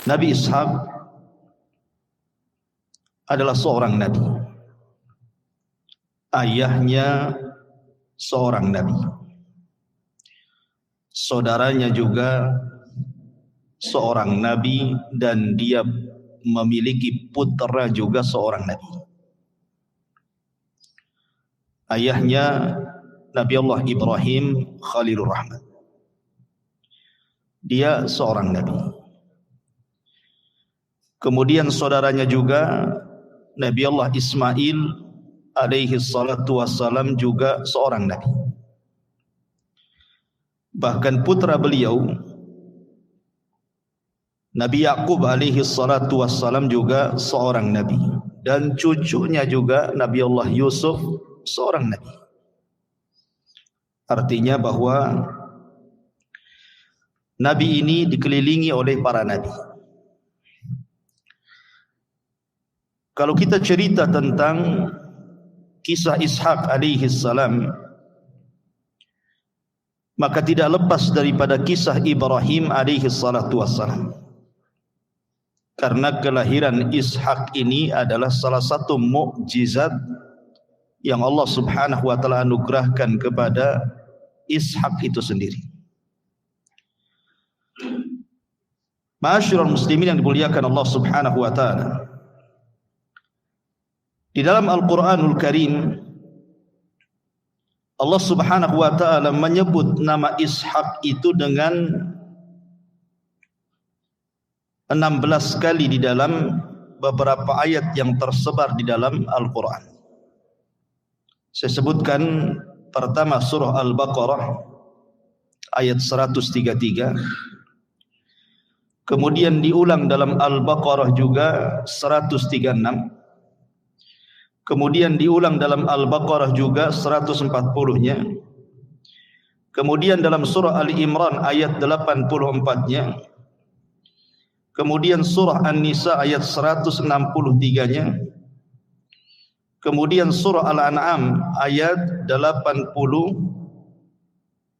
Nabi Ishaq adalah seorang nabi. Ayahnya seorang nabi. Saudaranya juga seorang nabi, dan dia memiliki putra juga seorang nabi. Ayahnya Nabi Allah Ibrahim Khalilur Rahman. Dia seorang nabi. Kemudian saudaranya juga Nabi Allah Ismail alaihi salatu wassalam juga seorang nabi. Bahkan putra beliau Nabi Yaqub alaihi salatu wassalam juga seorang nabi, dan cucunya juga Nabi Allah Yusuf seorang nabi. Artinya bahwa nabi ini dikelilingi oleh para nabi. Kalau kita cerita tentang kisah Ishaq alaihi salam, maka tidak lepas daripada kisah Ibrahim alaihi salatu wassalam. Karena kelahiran Ishaq ini adalah salah satu mukjizat yang Allah Subhanahu wa taala anugerahkan kepada Ishaq itu sendiri. Ma'asyiral muslimin yang dimuliakan Allah Subhanahu wa taala, di dalam Al-Qur'anul Karim Allah Subhanahu wa taala menyebut nama Ishaq itu dengan 16 kali di dalam beberapa ayat yang tersebar di dalam Al-Quran. Saya sebutkan pertama surah Al-Baqarah ayat 133. Kemudian diulang dalam Al-Baqarah juga 136. Kemudian diulang dalam Al-Baqarah juga 140-nya. Kemudian dalam surah Ali Imran ayat 84-nya. Kemudian surah An-Nisa ayat 163-nya. Kemudian surah Al-An'am ayat 80,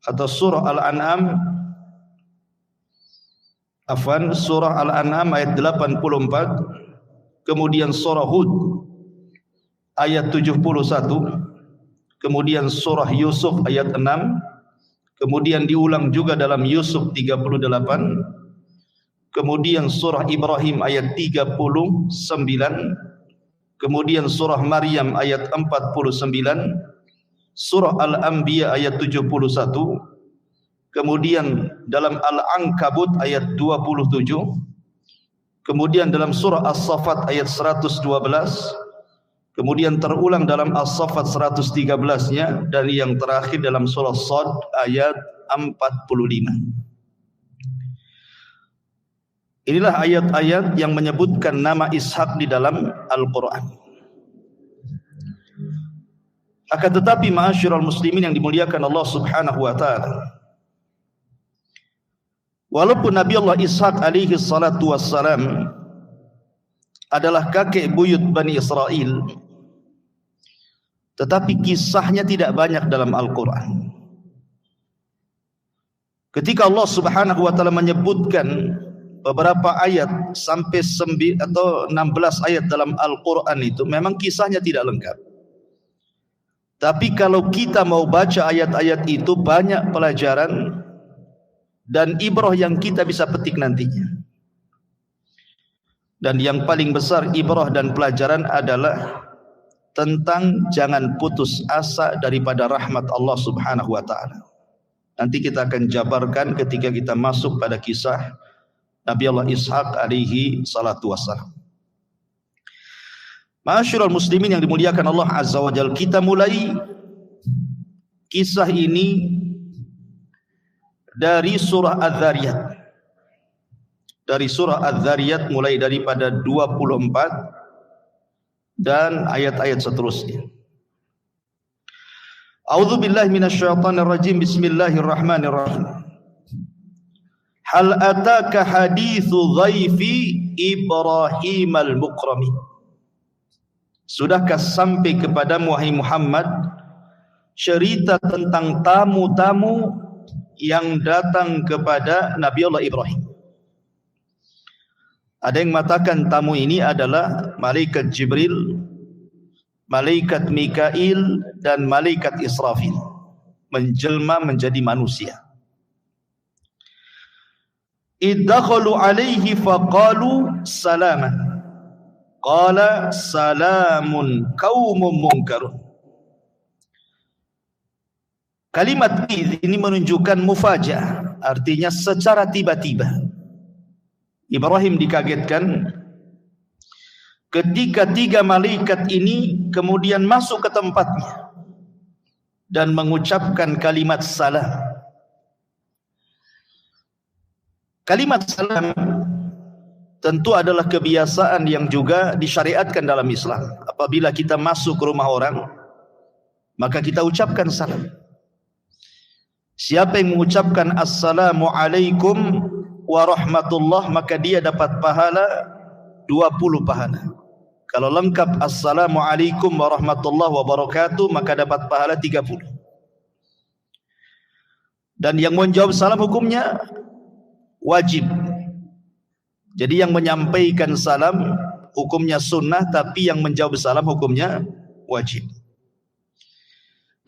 atau surah Al-An'am, surah Al-An'am ayat 84. Kemudian surah Hud ayat 71. Kemudian surah Yusuf ayat 6. Kemudian diulang juga dalam Yusuf 38. Kemudian surah Ibrahim ayat 39. Kemudian surah Maryam ayat 49. Surah Al-Anbiya ayat 71. Kemudian dalam Al-Ankabut ayat 27. Kemudian dalam surah As-Saffat ayat 112. Kemudian terulang dalam As-Saffat 113-nya, dan yang terakhir dalam surah Shad ayat 45. Inilah ayat-ayat yang menyebutkan nama Ishaq di dalam Al-Quran. Akan tetapi ma'asyiral muslimin yang dimuliakan Allah Subhanahu wa taala, walaupun Nabi Allah Ishaq alaihi salatu wassalam adalah kakek buyut Bani Israel, tetapi kisahnya tidak banyak dalam Al-Quran. Ketika Allah Subhanahu wa taala menyebutkan beberapa ayat sampai 16 ayat dalam Al-Quran, itu memang kisahnya tidak lengkap. Tapi kalau kita mau baca ayat-ayat itu, banyak pelajaran dan ibrah yang kita bisa petik nantinya. Dan yang paling besar ibrah dan pelajaran adalah tentang jangan putus asa daripada rahmat Allah Subhanahu wa taala. Nanti kita akan jabarkan ketika kita masuk pada kisah Nabi Allah Ishaq alaihi salatu wassalam. Ma'asyiral muslimin yang dimuliakan Allah Azza wa Jalla, kita mulai kisah ini dari surah Az-Zariyat. Dari surah Az-Zariyat mulai daripada 24 dan ayat-ayat seterusnya. A'udzu billahi minasyaitonir rajim. Bismillahirrahmanirrahim. Hal ataka hadithu dhaifi Ibrahim al-mukramin. Sudahkah sampai kepadamu wahai Muhammad cerita tentang tamu-tamu yang datang kepada Nabi Allah Ibrahim? Ada yang mengatakan tamu ini adalah malaikat Jibril, malaikat Mikail, dan malaikat Israfil, menjelma menjadi manusia. Iddakhalu alaihi faqalu salaman, qala salamun qaumun munkarun. Kalimat ini menunjukkan mufajah, artinya secara tiba-tiba. Ibrahim dikagetkan ketika 3 malaikat ini kemudian masuk ke tempatnya dan mengucapkan kalimat salam. Kalimat salam tentu adalah kebiasaan yang juga disyariatkan dalam Islam. Apabila kita masuk ke rumah orang, maka kita ucapkan salam. Siapa yang mengucapkan assalamualaikum warahmatullah, maka dia dapat pahala 20 pahala. Kalau lengkap assalamualaikum warahmatullahi wabarakatuh, maka dapat pahala 30. Dan yang menjawab salam hukumnya wajib. Jadi yang menyampaikan salam hukumnya sunnah, tapi yang menjawab salam hukumnya wajib.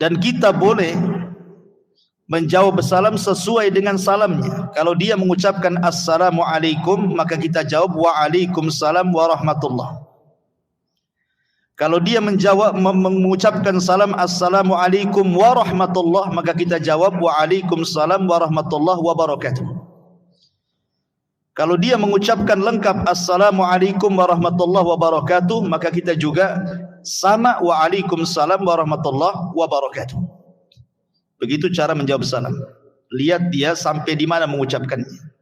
Dan kita boleh menjawab salam sesuai dengan salamnya. Kalau dia mengucapkan assalamualaikum, maka kita jawab waalaikumsalam warahmatullah. Kalau dia mengucapkan salam assalamualaikum warahmatullah, maka kita jawab waalaikumsalam warahmatullahi wabarakatuh. Kalau dia mengucapkan lengkap assalamualaikum warahmatullahi wabarakatuh, maka kita juga sama waalaikumsalam warahmatullahi wabarakatuh. Begitu cara menjawab salam. Lihat dia sampai di mana mengucapkannya.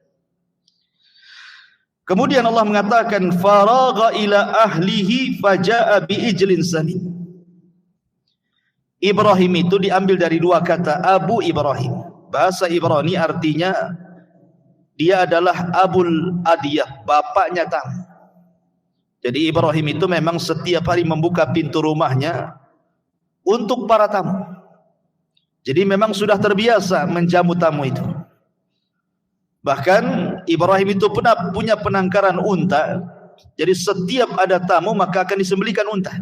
Kemudian Allah mengatakan faragha ila ahlihi faja'a biijlin samin. Ibrahim itu diambil dari 2 kata, Abu Ibrahim. Bahasa Ibrani artinya dia adalah Abul Adiyah, bapaknya tamu. Jadi Ibrahim itu memang setiap hari membuka pintu rumahnya untuk para tamu. Jadi memang sudah terbiasa menjamu tamu itu. Bahkan Ibrahim itu pernah punya penangkaran unta. Jadi setiap ada tamu maka akan disembelihkan unta.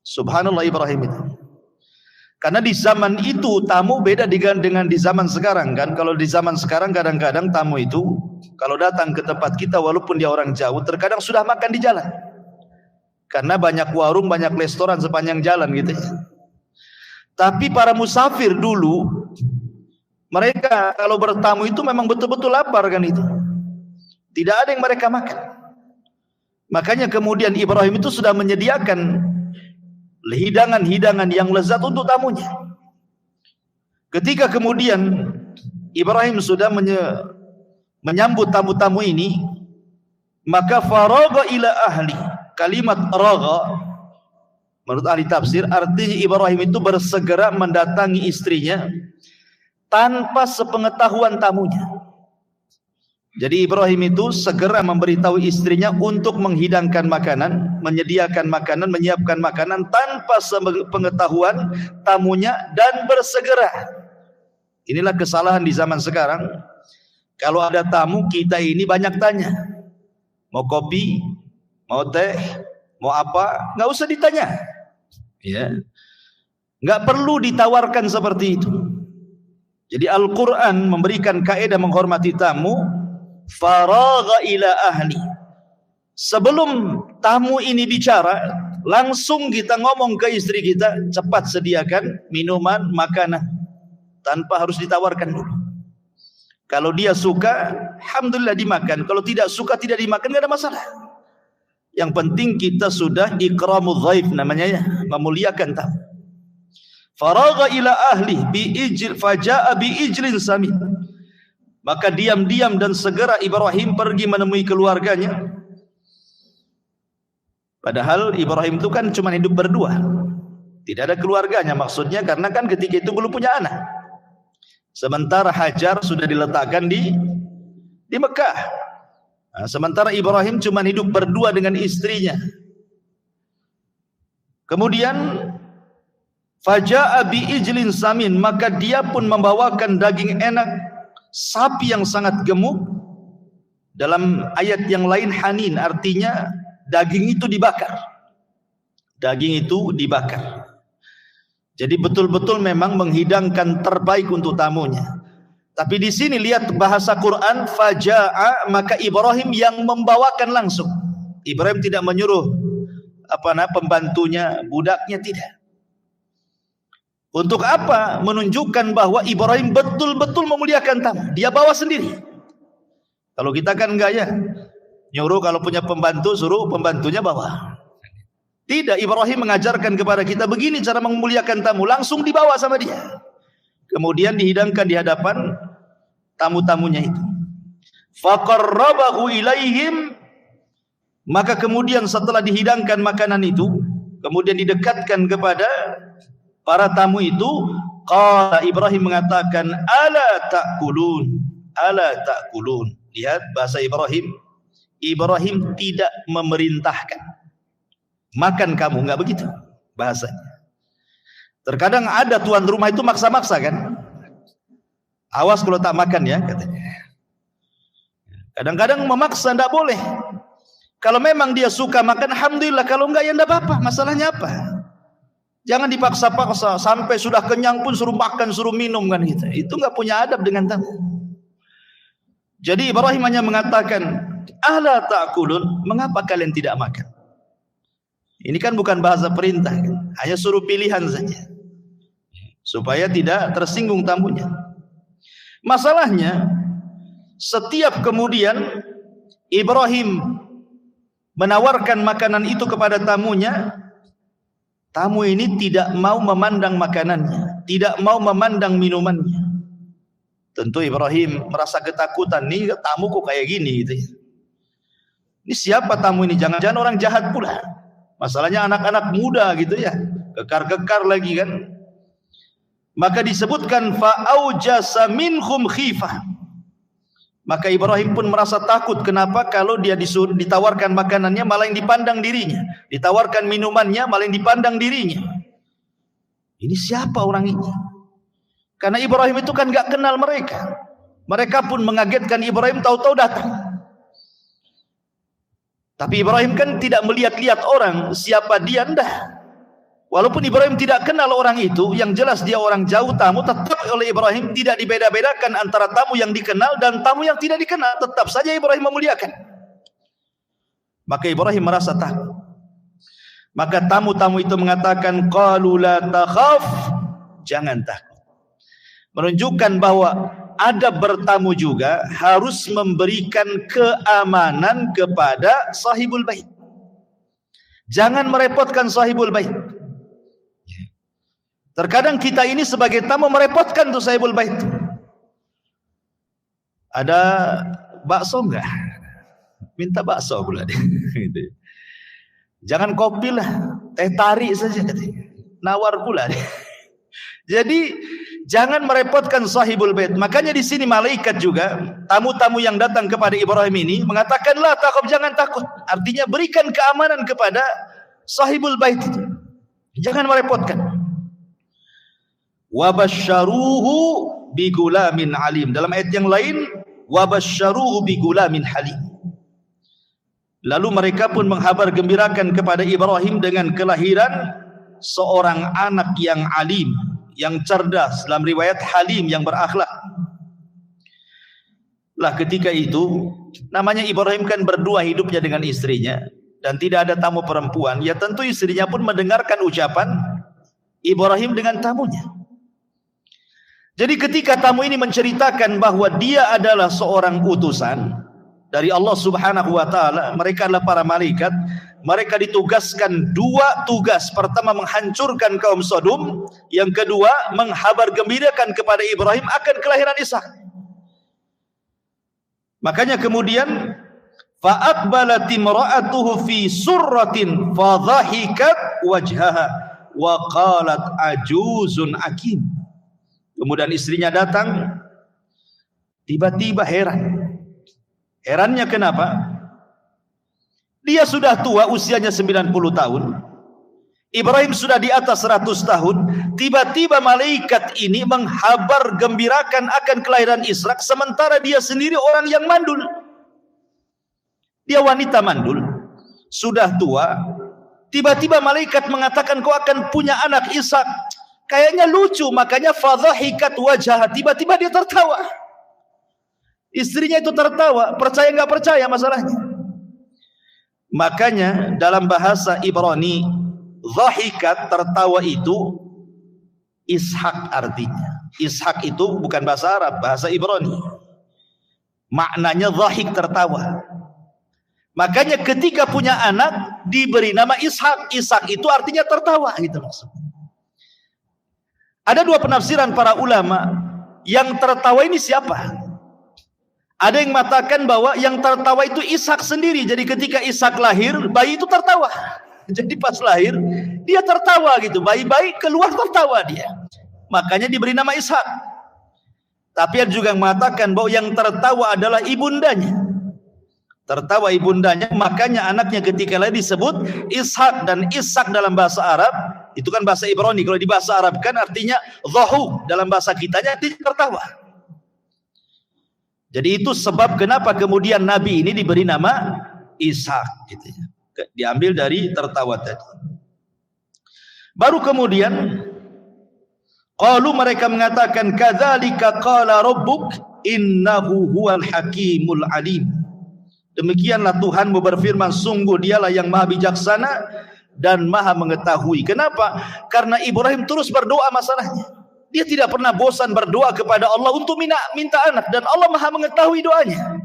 Subhanallah Ibrahim itu. Karena di zaman itu tamu beda dengan di zaman sekarang kan. Kalau di zaman sekarang kadang-kadang tamu itu kalau datang ke tempat kita walaupun dia orang jauh, terkadang sudah makan di jalan. Karena banyak warung, banyak restoran sepanjang jalan gitu ya. Tapi para musafir dulu, mereka kalau bertamu itu memang betul-betul lapar kan itu. Tidak ada yang mereka makan. Makanya kemudian Ibrahim itu sudah menyediakan hidangan-hidangan yang lezat untuk tamunya. Ketika kemudian Ibrahim sudah menyambut tamu-tamu ini, maka faragha ila ahli. Kalimat ragha menurut ahli tafsir artinya Ibrahim itu bersegera mendatangi istrinya tanpa sepengetahuan tamunya. Jadi Ibrahim itu segera memberitahu istrinya untuk menghidangkan makanan, menyediakan makanan, menyiapkan makanan tanpa sepengetahuan tamunya dan bersegera. Inilah kesalahan di zaman sekarang. Kalau ada tamu kita ini banyak tanya. Mau kopi, mau teh, mau apa? Nggak usah ditanya. Ya, nggak perlu ditawarkan seperti itu. Jadi Al-Quran memberikan kaidah menghormati tamu. Faragha ila ahli. Sebelum tamu ini bicara, langsung kita ngomong ke istri kita, cepat sediakan minuman, makanan, tanpa harus ditawarkan dulu. Kalau dia suka, alhamdulillah dimakan. Kalau tidak suka, tidak dimakan, nggak ada masalah. Yang penting kita sudah ikramul dhaif namanya ya, memuliakan tamu. Faragha ila ahli faja'a biijlin samin. Maka diam-diam dan segera Ibrahim pergi menemui keluarganya. Padahal Ibrahim itu kan cuma hidup berdua. Tidak ada keluarganya, maksudnya karena kan ketika itu belum punya anak. Sementara Hajar sudah diletakkan di Mekah. Nah, sementara Ibrahim cuma hidup berdua dengan istrinya. Kemudian faja'a biijlin samin, maka dia pun membawakan daging enak sapi yang sangat gemuk Dalam ayat yang lain hanin, artinya daging itu dibakar. Daging itu dibakar. Jadi betul-betul memang menghidangkan terbaik untuk tamunya. Tapi di sini lihat bahasa Quran, faja'a, maka Ibrahim yang membawakan langsung. Ibrahim tidak menyuruh pembantunya, budaknya, tidak. Untuk apa? Menunjukkan bahwa Ibrahim betul-betul memuliakan tamu. Dia bawa sendiri. Kalau kita kan enggak ya, nyuruh kalau punya pembantu, suruh pembantunya bawa. Tidak, Ibrahim mengajarkan kepada kita begini cara memuliakan tamu, langsung dibawa sama dia. Kemudian dihidangkan di hadapan tamu-tamunya itu. Faqarrabahu ilaihim, maka kemudian setelah dihidangkan makanan itu, kemudian didekatkan kepada para tamu itu. Qala, Ibrahim mengatakan, ala ta'kulun, ala ta'kulun. Lihat bahasa Ibrahim. Ibrahim tidak memerintahkan, makan kamu, enggak begitu bahasanya. Terkadang ada tuan rumah itu maksa-maksa kan. Awas kalau tak makan ya, katanya. Kadang-kadang memaksa, tidak boleh. Kalau memang dia suka makan, alhamdulillah. Kalau enggak ya tidak apa-apa. Masalahnya apa? Jangan dipaksa-paksa sampai sudah kenyang pun suruh makan, suruh minum kan gitu. Itu enggak punya adab dengan tamu. Jadi Ibrahim hanya mengatakan, ala ta'kulun, mengapa kalian tidak makan? Ini kan bukan bahasa perintah kan? Hanya suruh pilihan saja, supaya tidak tersinggung tamunya. Masalahnya, setiap kemudian Ibrahim menawarkan makanan itu kepada tamunya, tamu ini tidak mau memandang makanannya, tidak mau memandang minumannya. Tentu Ibrahim merasa ketakutan, nih tamu kok kayak gini gitu ya. Ini siapa tamu ini? Jangan-jangan orang jahat pula. Masalahnya anak-anak muda gitu ya, kekar-kekar lagi kan. Maka disebutkan fa'aujasa minhum khifah. Maka Ibrahim pun merasa takut. Kenapa? Kalau dia ditawarkan makanannya malah yang dipandang dirinya, ditawarkan minumannya malah yang dipandang dirinya. Ini siapa orang ini? Karena Ibrahim itu kan gak kenal mereka. Mereka pun mengagetkan Ibrahim, tahu-tahu datang. Tapi Ibrahim kan tidak melihat-lihat orang, siapa dia, enggak. Walaupun Ibrahim tidak kenal orang itu, yang jelas dia orang jauh tamu, tetap oleh Ibrahim tidak dibeda-bedakan antara tamu yang dikenal dan tamu yang tidak dikenal. Tetap saja Ibrahim memuliakan. Maka Ibrahim merasa takut. Maka tamu-tamu itu mengatakan, qalu la takhaf, jangan takut. Menunjukkan bahwa adab bertamu juga harus memberikan keamanan kepada sahibul bait. Jangan merepotkan sahibul bait. Terkadang kita ini sebagai tamu merepotkan tuh sahibul bait. Ada bakso enggak? Minta bakso pula dia. Jangan kopi lah, teh tarik saja katanya. Nawar pula dia. Jadi jangan merepotkan sahibul bait. Makanya di sini malaikat juga, tamu-tamu yang datang kepada Ibrahim ini mengatakan, la takut, jangan takut. Artinya berikan keamanan kepada sahibul bait itu. Jangan merepotkan. Wa basyaruhu bi gulamin alim. Dalam ayat yang lain, wa basyaruhu bi gulamin halim. Lalu mereka pun menghabar gembirakan kepada Ibrahim dengan kelahiran seorang anak yang alim, yang cerdas, dalam riwayat halim, yang berakhlak. Lah ketika itu, namanya Ibrahim kan berdua hidupnya dengan istrinya, dan tidak ada tamu perempuan, ya tentu istrinya pun mendengarkan ucapan Ibrahim dengan tamunya. Jadi ketika tamu ini menceritakan bahwa dia adalah seorang utusan dari Allah Subhanahu wa taala, mereka adalah para malaikat, mereka ditugaskan dua tugas. Pertama menghancurkan kaum Sodom, yang kedua menghabar gembirakan kepada Ibrahim akan kelahiran Ishak. Makanya kemudian fa aqbalat imra'atuhu fi surratin fa dhahikat wajhaha wa qalat ajuzun akim. Kemudian istrinya datang, tiba-tiba heran. Herannya kenapa? Dia sudah tua, usianya 90 tahun. Ibrahim sudah di atas 100 tahun. Tiba-tiba malaikat ini menghabar gembirakan akan kelahiran Ishak, sementara dia sendiri orang yang mandul. Dia wanita mandul, sudah tua. Tiba-tiba malaikat mengatakan kau akan punya anak Ishak. Kayaknya lucu, makanya fadhahikat wajah. Tiba-tiba dia tertawa. Istrinya itu tertawa, percaya nggak percaya masalahnya. Makanya dalam bahasa Ibrani, dhahikat, tertawa itu Ishak artinya. Ishak itu bukan bahasa Arab, bahasa Ibrani. Maknanya dhahik, tertawa. Makanya ketika punya anak diberi nama Ishak. Ishak itu artinya tertawa, gitu maksudnya. Ada dua penafsiran para ulama. Yang tertawa ini siapa? Ada yang mengatakan bahwa yang tertawa itu Ishak sendiri. Jadi ketika Ishak lahir, bayi itu tertawa. Jadi pas lahir dia tertawa gitu. Bayi-bayi keluar tertawa dia. Makanya diberi nama Ishak. Tapi ada juga yang mengatakan bahwa yang tertawa adalah ibundanya. Tertawa ibundanya, makanya anaknya ketika lahir disebut Ishak. Dan Ishak dalam bahasa Arab itu kan bahasa Ibrani. Kalau di bahasa Arab kan artinya dhahuk, dalam bahasa kitanya artinya tertawa. Jadi itu sebab kenapa kemudian Nabi ini diberi nama Ishak gitu ya. Diambil dari tertawa tadi. Baru kemudian qalu, mereka mengatakan kadzalika qala rabbuk innahu huwal hakimul alim. Demikianlah Tuhanmu berfirman, sungguh dialah yang maha bijaksana dan maha mengetahui. Kenapa? Karena Ibrahim terus berdoa masalahnya. Dia tidak pernah bosan berdoa kepada Allah untuk minta anak. Dan Allah maha mengetahui doanya.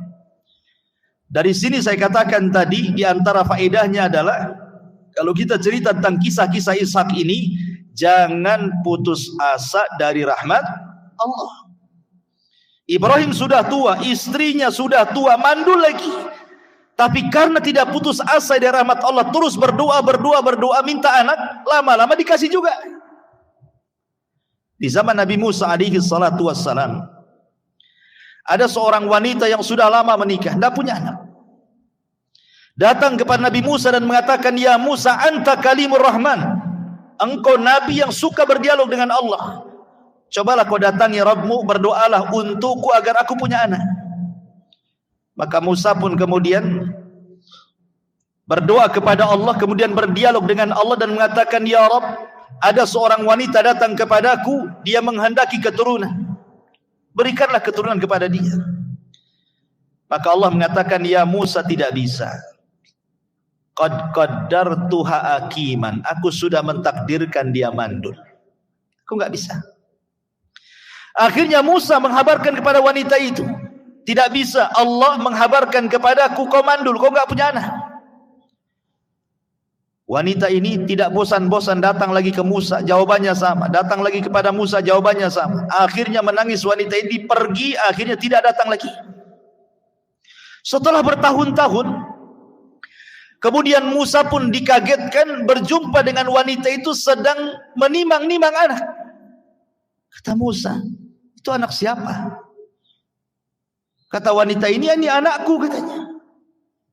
Dari sini saya katakan tadi, di antara faedahnya adalah, kalau kita cerita tentang kisah-kisah Ishak ini, jangan putus asa dari rahmat Allah. Ibrahim sudah tua, istrinya sudah tua, mandul lagi. Tapi karena tidak putus asa dari rahmat Allah, terus berdoa, minta anak, lama-lama dikasih juga. Di zaman Nabi Musa alaihi salatu wassalam, ada seorang wanita yang sudah lama menikah, tidak punya anak. Datang kepada Nabi Musa dan mengatakan, ya Musa, anta kalimur rahman. Engkau Nabi yang suka berdialog dengan Allah. Cobalah kau datangi Rabbmu, berdoalah untukku agar aku punya anak. Maka Musa pun kemudian berdoa kepada Allah, kemudian berdialog dengan Allah dan mengatakan, ya Rabb, ada seorang wanita datang kepadaku, dia menghendaki keturunan. Berikanlah keturunan kepada dia. Maka Allah mengatakan, ya Musa, tidak bisa. Qad qaddartuha akiman. Aku sudah mentakdirkan dia mandul. Aku enggak bisa. Akhirnya Musa menghabarkan kepada wanita itu, tidak bisa, Allah menghabarkan kepadaku kau mandul, kau enggak punya anak. Wanita ini tidak bosan-bosan datang lagi ke Musa, jawabannya sama. Datang lagi kepada Musa, jawabannya sama. Akhirnya menangis wanita ini, pergi, akhirnya tidak datang lagi. Setelah bertahun-tahun, kemudian Musa pun dikagetkan berjumpa dengan wanita itu sedang menimang-nimang anak. Kata Musa, itu anak siapa? Kata wanita ini anakku, katanya.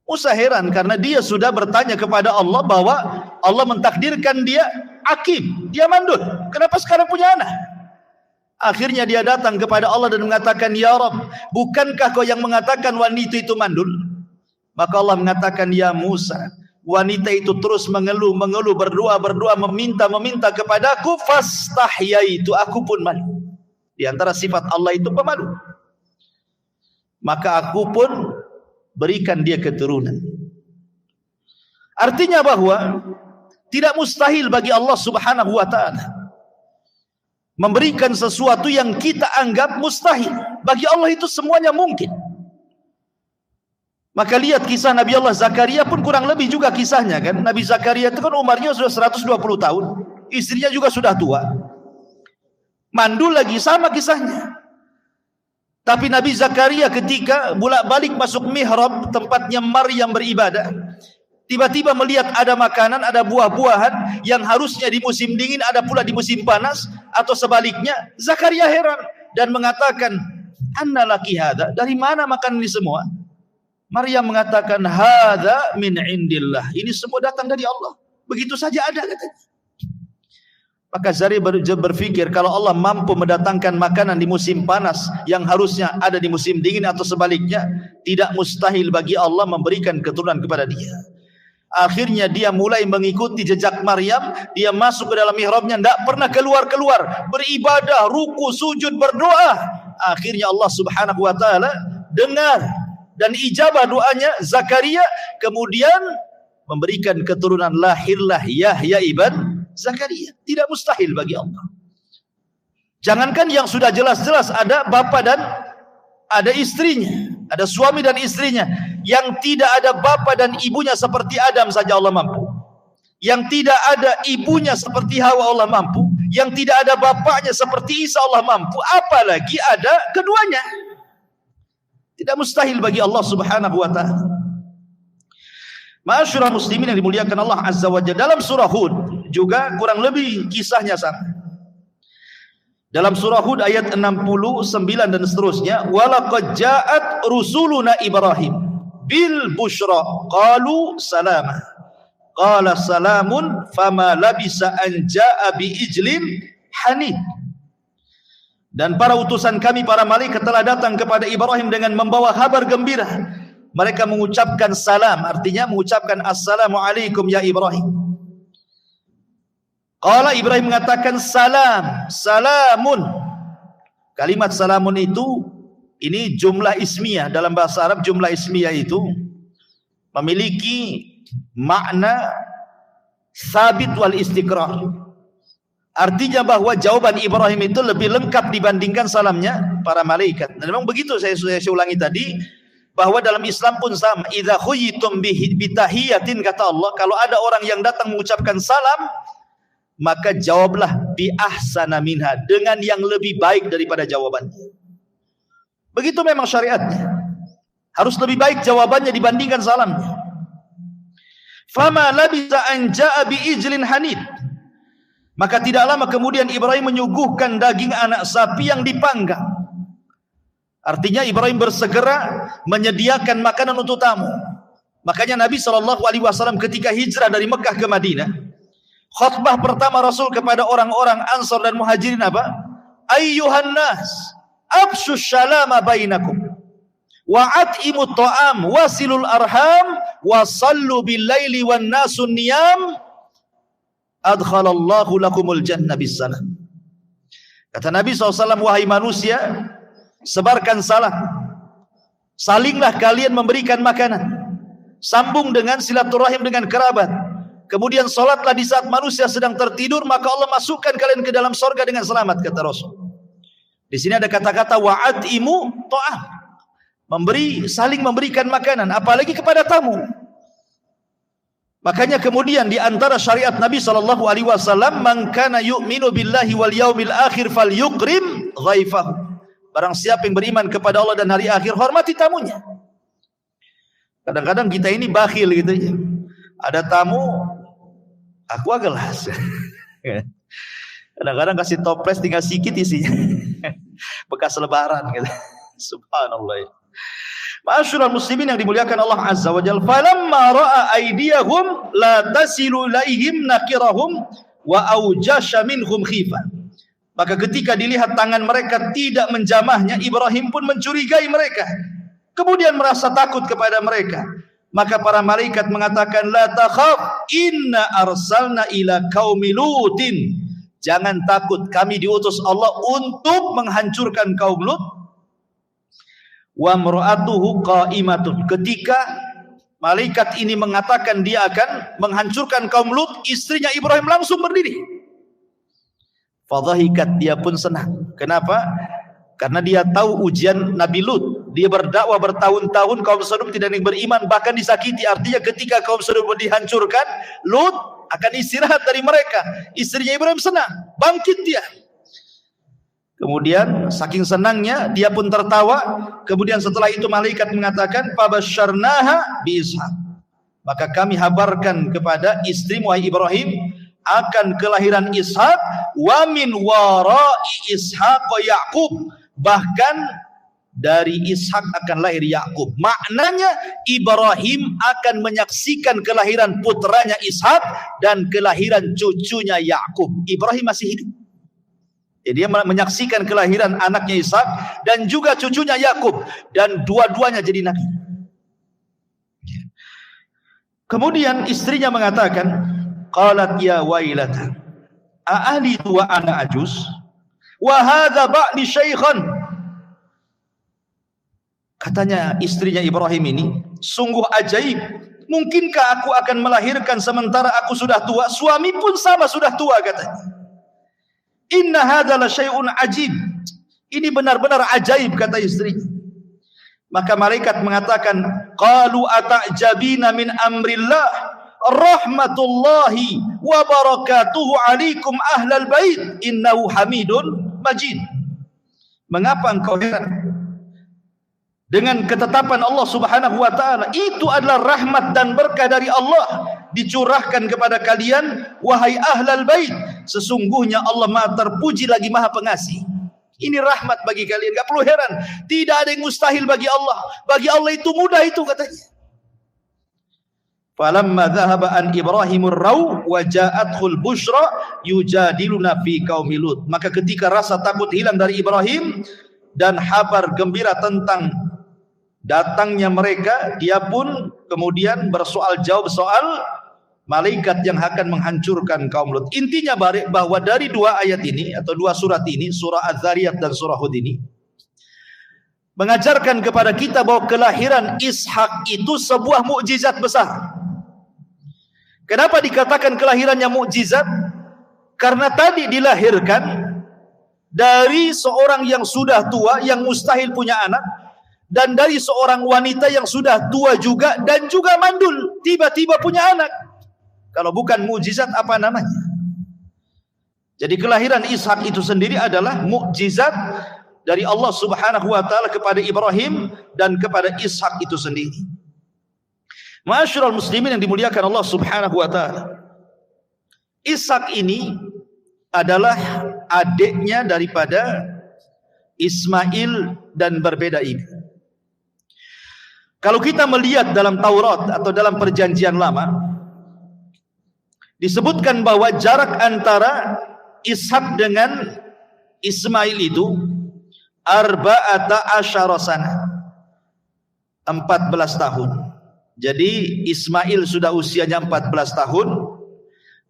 Musa heran karena dia sudah bertanya kepada Allah bahwa Allah mentakdirkan dia akim, dia mandul. Kenapa sekarang punya anak? Akhirnya dia datang kepada Allah dan mengatakan, ya Rabb, bukankah kau yang mengatakan wanita itu mandul? Maka Allah mengatakan, ya Musa, wanita itu terus mengeluh, berdoa, meminta kepadaku, fastahyaitu, aku pun malu. Di antara sifat Allah itu pemalu. Maka aku pun berikan dia keturunan. Artinya bahwa tidak mustahil bagi Allah Subhanahu wa ta'ala memberikan sesuatu yang kita anggap mustahil. Bagi Allah itu semuanya mungkin. Maka lihat kisah Nabi Allah Zakaria pun kurang lebih juga kisahnya kan. Nabi Zakaria itu kan umarnya sudah 120 tahun, istrinya juga sudah tua, mandul lagi, sama kisahnya. Tapi Nabi Zakaria ketika bolak-balik masuk mihrab tempatnya Maryam beribadah, tiba-tiba melihat ada makanan, ada buah-buahan yang harusnya di musim dingin, ada pula di musim panas, atau sebaliknya. Zakaria heran dan mengatakan, anna laki hada, dari mana makan ini semua? Maryam mengatakan, hada min indillah, ini semua datang dari Allah, begitu saja ada, katanya. Maka Zari berpikir kalau Allah mampu mendatangkan makanan di musim panas yang harusnya ada di musim dingin atau sebaliknya, tidak mustahil bagi Allah memberikan keturunan kepada dia. Akhirnya dia mulai mengikuti jejak Maryam. Dia masuk ke dalam mihrabnya, tidak pernah keluar-keluar, beribadah, ruku, sujud, berdoa. Akhirnya Allah subhanahu wa ta'ala dengar dan ijabah doanya Zakaria, kemudian memberikan keturunan, lahirlah Yahya ibn Zakaria. Tidak mustahil bagi Allah. Jangankan yang sudah jelas-jelas ada bapa dan ada istrinya, ada suami dan istrinya. Yang tidak ada bapa dan ibunya seperti Adam saja Allah mampu. Yang tidak ada ibunya seperti Hawa Allah mampu. Yang tidak ada bapaknya seperti Isa Allah mampu. Apalagi ada keduanya. Tidak mustahil bagi Allah subhanahu wa ta'ala. Ma'asyiral muslimin yang dimuliakan Allah azza wa jalla, dalam surah Hud juga kurang lebih kisahnya sama. Dalam surah Hud ayat 69 dan seterusnya, walaqad ja'at rusuluna Ibrahim bil busyra qalu salama qala salamun fama labisa an ja'a bi ijlin hanid. Dan para utusan kami, para malaikat telah datang kepada Ibrahim dengan membawa kabar gembira. Mereka mengucapkan salam, artinya mengucapkan assalamu alaikum ya Ibrahim. Qala, Ibrahim mengatakan salam, salamun. Kalimat salamun itu, ini jumlah ismiyah. Dalam bahasa Arab jumlah ismiyah itu memiliki makna sabit wal istiqrar. Artinya bahwa jawaban Ibrahim itu lebih lengkap dibandingkan salamnya para malaikat. Dan memang begitu, saya ulangi tadi, bahwa dalam Islam pun sama. Idza khuyitum bitahiyatin, kata Allah, kalau ada orang yang datang mengucapkan salam, maka jawablah bi ahsana minha, dengan yang lebih baik daripada jawabannya. Begitu memang syariatnya. Harus lebih baik jawabannya dibandingkan salamnya. Fama labisa an ja'a bi ijlin hanid. Maka tidak lama kemudian Ibrahim menyuguhkan daging anak sapi yang dipanggang. Artinya Ibrahim bersegera menyediakan makanan untuk tamu. Makanya Nabi SAW ketika hijrah dari Mekah ke Madinah, khutbah pertama Rasul kepada orang-orang Ansar dan Muhajirin apa? Ayyuhan nas, abshu syalama bainakum wa at'imut ta'am wasilul arham wa sallu bil laili wan nasun niyam adkhalallahu lakumul jannah bisalam. Kata Nabi SAW, wahai manusia, sebarkan salam, salinglah kalian memberikan makanan, sambung dengan silaturahim dengan kerabat, kemudian solatlah di saat manusia sedang tertidur, maka Allah masukkan kalian ke dalam sorga dengan selamat, kata Rasul. Di sini ada kata-kata wa'atimu ta'am, saling memberikan makanan, apalagi kepada tamu. Makanya kemudian di antara syariat Nabi SAW, man kana yu'minu billahi wal yaumil akhir falyukrim ghaifahu. Barang siapa yang beriman kepada Allah dan hari akhir, hormati tamunya. Kadang-kadang kita ini bakhil gitu ya. Ada tamu, aku gelas. Kadang-kadang kasih toples tinggal sikit isinya. Bekas lebaran gitu. Subhanallah. Ma'asyiral muslimin yang dimuliakan Allah azza wa jalla, falamma ra'a aydiyahum la tasilu ilaihim nakirahum wa aujasha minhum khifan. Maka ketika dilihat tangan mereka tidak menjamahnya, Ibrahim pun mencurigai mereka, kemudian merasa takut kepada mereka. Maka para malaikat mengatakan, la takhaf, inna arsalna ila qaumi Lutin. Jangan takut, kami diutus Allah untuk menghancurkan kaum Lut. Wa mra'atuhu qa'imatun. Ketika malaikat ini mengatakan dia akan menghancurkan kaum Lut, istrinya Ibrahim langsung berdiri. Fadhahikat, dia pun senang. Kenapa? Karena dia tahu ujian Nabi Lut. Dia berdakwah bertahun-tahun, kaum Sodom tidak ada yang beriman, bahkan disakiti. Artinya ketika kaum Sodom dihancurkan, Lut akan istirahat dari mereka. Istrinya Ibrahim senang, bangkit dia. Kemudian saking senangnya dia pun tertawa. Kemudian setelah itu malaikat mengatakan, fabasyarnaha bi Ishaq. Maka kami habarkan kepada istrimu wahai Ibrahim akan kelahiran Ishak, wa min wara'i Ishaq Yaqub. Bahkan dari Ishak akan lahir Yakub. Maknanya Ibrahim akan menyaksikan kelahiran putranya Ishak dan kelahiran cucunya Yakub. Ibrahim masih hidup. Jadi dia menyaksikan kelahiran anaknya Ishak dan juga cucunya Yakub, dan dua-duanya jadi nabi. Kemudian istrinya mengatakan, qalat ya wailata a'alidu wa ana ajuz wa hadza ba'li syaikhan. Katanya istrinya Ibrahim ini, sungguh ajaib, mungkinkah aku akan melahirkan sementara aku sudah tua? Suami pun sama sudah tua, katanya. Inna hadza la syai'un ajib. Ini benar-benar ajaib, kata istri. Maka malaikat mengatakan, qalu ata'jabina min amrillah rahmatullahi wa barakatuhu alaikum ahlal bait innahu hamidun majid. Mengapa engkau heran dengan ketetapan Allah Subhanahu wa taala? Itu adalah rahmat dan berkah dari Allah dicurahkan kepada kalian, wahai ahlal bait. Sesungguhnya Allah Maha terpuji lagi Maha pengasih. Ini rahmat bagi kalian, enggak perlu heran. Tidak ada yang mustahil bagi Allah. Bagi Allah itu mudah itu, katanya. Falamma dhahaba an Ibrahimur raw wa ja'athul busyra yujadiluna fi qaumi Lut. Maka ketika rasa takut hilang dari Ibrahim dan kabar gembira tentang datangnya mereka, dia pun kemudian bersoal jawab soal malaikat yang akan menghancurkan kaum Lut. Intinya bahwa dari dua ayat ini atau dua surat ini, surah Az-Zariyat dan surah Hud ini, mengajarkan kepada kita bahwa kelahiran Ishak itu sebuah mukjizat besar. Kenapa dikatakan kelahirannya mukjizat? Karena tadi dilahirkan dari seorang yang sudah tua, yang mustahil punya anak, dan dari seorang wanita yang sudah tua juga dan juga mandul, tiba-tiba punya anak. Kalau bukan mukjizat apa namanya? Jadi kelahiran Ishak itu sendiri adalah mukjizat dari Allah Subhanahu wa taala kepada Ibrahim dan kepada Ishak itu sendiri. Ma'asyiral muslimin yang dimuliakan Allah Subhanahu wa taala, Ishak ini adalah adiknya daripada Ismail dan berbeda ibu. Kalau kita melihat dalam Taurat atau dalam Perjanjian Lama, disebutkan bahwa jarak antara Ishak dengan Ismail itu arba'ata asyara sana, 14 tahun. Jadi Ismail sudah usianya 14 tahun,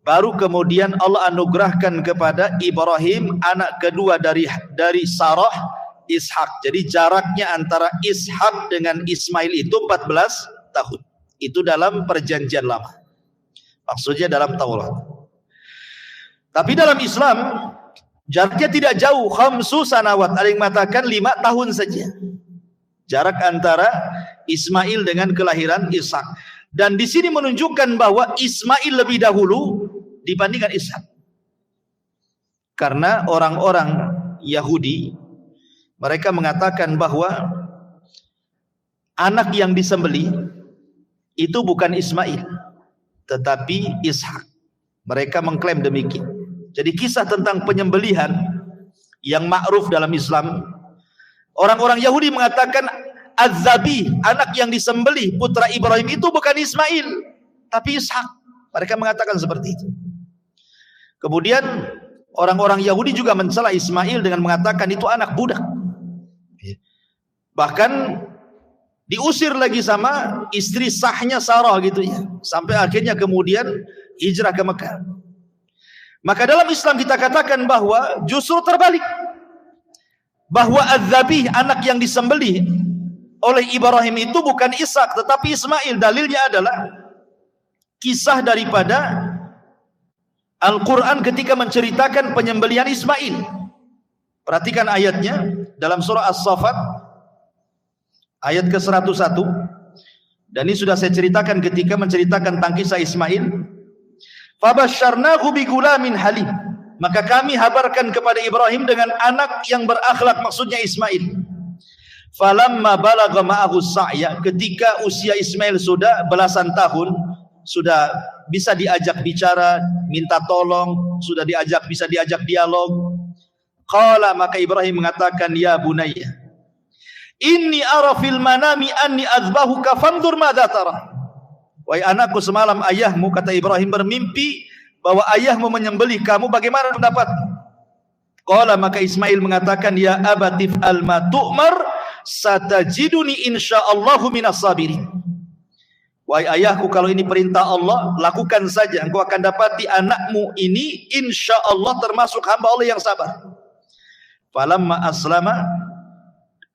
baru kemudian Allah anugerahkan kepada Ibrahim anak kedua dari Sarah, Ishak. Jadi jaraknya antara Ishak dengan Ismail itu 14 tahun. Itu dalam Perjanjian Lama, maksudnya dalam Taurat. Tapi dalam Islam jaraknya tidak jauh, 5 sanawat. Ada yang mengatakan 5 tahun saja jarak antara Ismail dengan kelahiran Ishak. Dan di sini menunjukkan bahwa Ismail lebih dahulu dibandingkan Ishak. Karena orang-orang Yahudi mereka mengatakan bahwa anak yang disembelih itu bukan Ismail tetapi Ishak. Mereka mengklaim demikian. Jadi kisah tentang penyembelihan yang ma'ruf dalam Islam, orang-orang Yahudi mengatakan Az-Zabi, anak yang disembelih putra Ibrahim itu bukan Ismail tapi Ishak. Mereka mengatakan seperti itu. Kemudian orang-orang Yahudi juga mencela Ismail dengan mengatakan itu anak budak. Bahkan diusir lagi sama istri sahnya Sarah gitu ya, sampai akhirnya kemudian hijrah ke Mekah. Maka dalam Islam kita katakan bahwa justru terbalik, bahwa Az-Zabih, anak yang disembelih oleh Ibrahim itu bukan Ishak tetapi Ismail. Dalilnya adalah kisah daripada Al-Quran ketika menceritakan penyembelihan Ismail. Perhatikan ayatnya dalam surah As-Saffat ayat ke-101. Dan ini sudah saya ceritakan ketika menceritakan tentang kisah Ismail. Fabasyarnahu bigulamin halim. Maka kami habarkan kepada Ibrahim dengan anak yang berakhlak, maksudnya Ismail. Falamma balagha ma'ahu sa'ya, ketika usia Ismail sudah belasan tahun, sudah bisa diajak bicara, minta tolong, sudah bisa diajak dialog. Qala, maka Ibrahim mengatakan, ya bunayya Inni ara fil manami anni adzbahuka fanzur madza tara. Wahai anakku, semalam ayahmu, kata Ibrahim, bermimpi bahwa ayahmu menyembelih kamu, bagaimana pendapatmu? Qala, maka Ismail mengatakan, ya abatif al-ma tu'mar satajiduni insyaallahu minas sabirin. Wahai ayahku, kalau ini perintah Allah, lakukan saja, engkau akan dapati anakmu ini insyaallah termasuk hamba Allah yang sabar. Falamma aslama,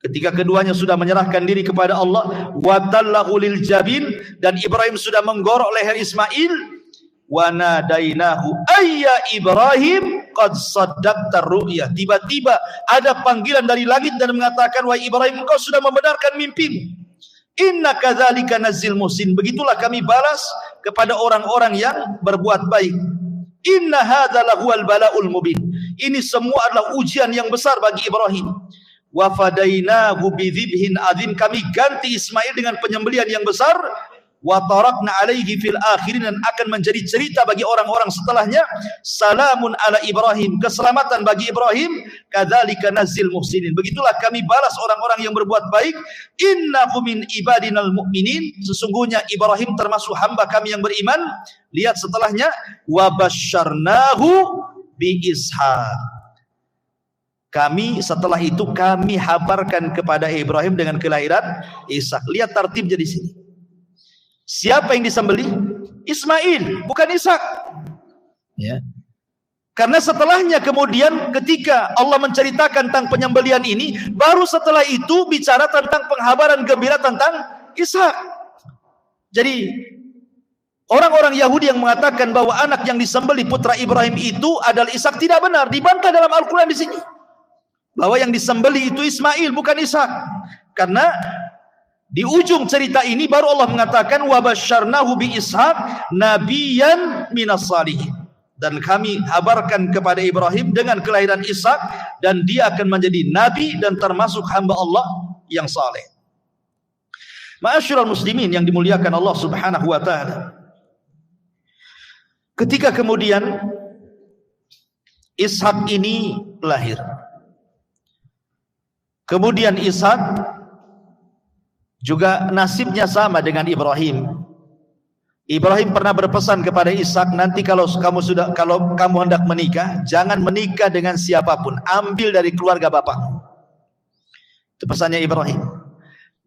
ketika keduanya sudah menyerahkan diri kepada Allah, wa tallahu lil jabin, dan Ibrahim sudah menggorok leher Ismail, wa nadainahu ayya Ibrahim qad saddaqta ru'ya. Tiba-tiba ada panggilan dari langit dan mengatakan, wahai Ibrahim, engkau sudah membenarkan mimpimu. Inna kadzalika nazil muhsin, begitulah kami balas kepada orang-orang yang berbuat baik. Inna hadza lahuwal balaul mubin, ini semua adalah ujian yang besar bagi Ibrahim. Wa fadainahu bidzibhin adzim, kami ganti Ismail dengan penyembelihan yang besar. Wa tarakna alaihi fil akhirin, dan akan menjadi cerita bagi orang-orang setelahnya. Salamun ala Ibrahim, keselamatan bagi Ibrahim. Kadzalika nazil muhsinin, begitulah kami balas orang-orang yang berbuat baik. Innahu min ibadinal mu'minin, sesungguhnya Ibrahim termasuk hamba kami yang beriman. Lihat setelahnya, wa basyarnahu bi ishaq, kami setelah itu kami habarkan kepada Ibrahim dengan kelahiran Ishak. Lihat tartibnya di sini. Siapa yang disembelih? Ismail, bukan Ishak. Ya. Karena setelahnya kemudian ketika Allah menceritakan tentang penyembelihan ini, baru setelah itu bicara tentang penghabaran gembira tentang Ishak. Jadi orang-orang Yahudi yang mengatakan bahwa anak yang disembelih putra Ibrahim itu adalah Ishak tidak benar, dibantah dalam Al-Quran di sini. Bahwa yang disembelih itu Ismail, bukan Ishak. Karena di ujung cerita ini baru Allah mengatakan wa basyarnahu bi ishaq nabiyyan minas salihin, dan kami habarkan kepada Ibrahim dengan kelahiran Ishak, dan dia akan menjadi nabi dan termasuk hamba Allah yang saleh. Ma'asyiral muslimin yang dimuliakan Allah Subhanahu wa taala, ketika kemudian Ishak ini lahir, kemudian Ishak juga nasibnya sama dengan Ibrahim. Ibrahim pernah berpesan kepada Ishak, nanti kalau kamu hendak menikah, jangan menikah dengan siapapun, ambil dari keluarga bapakmu. Itu pesannya Ibrahim.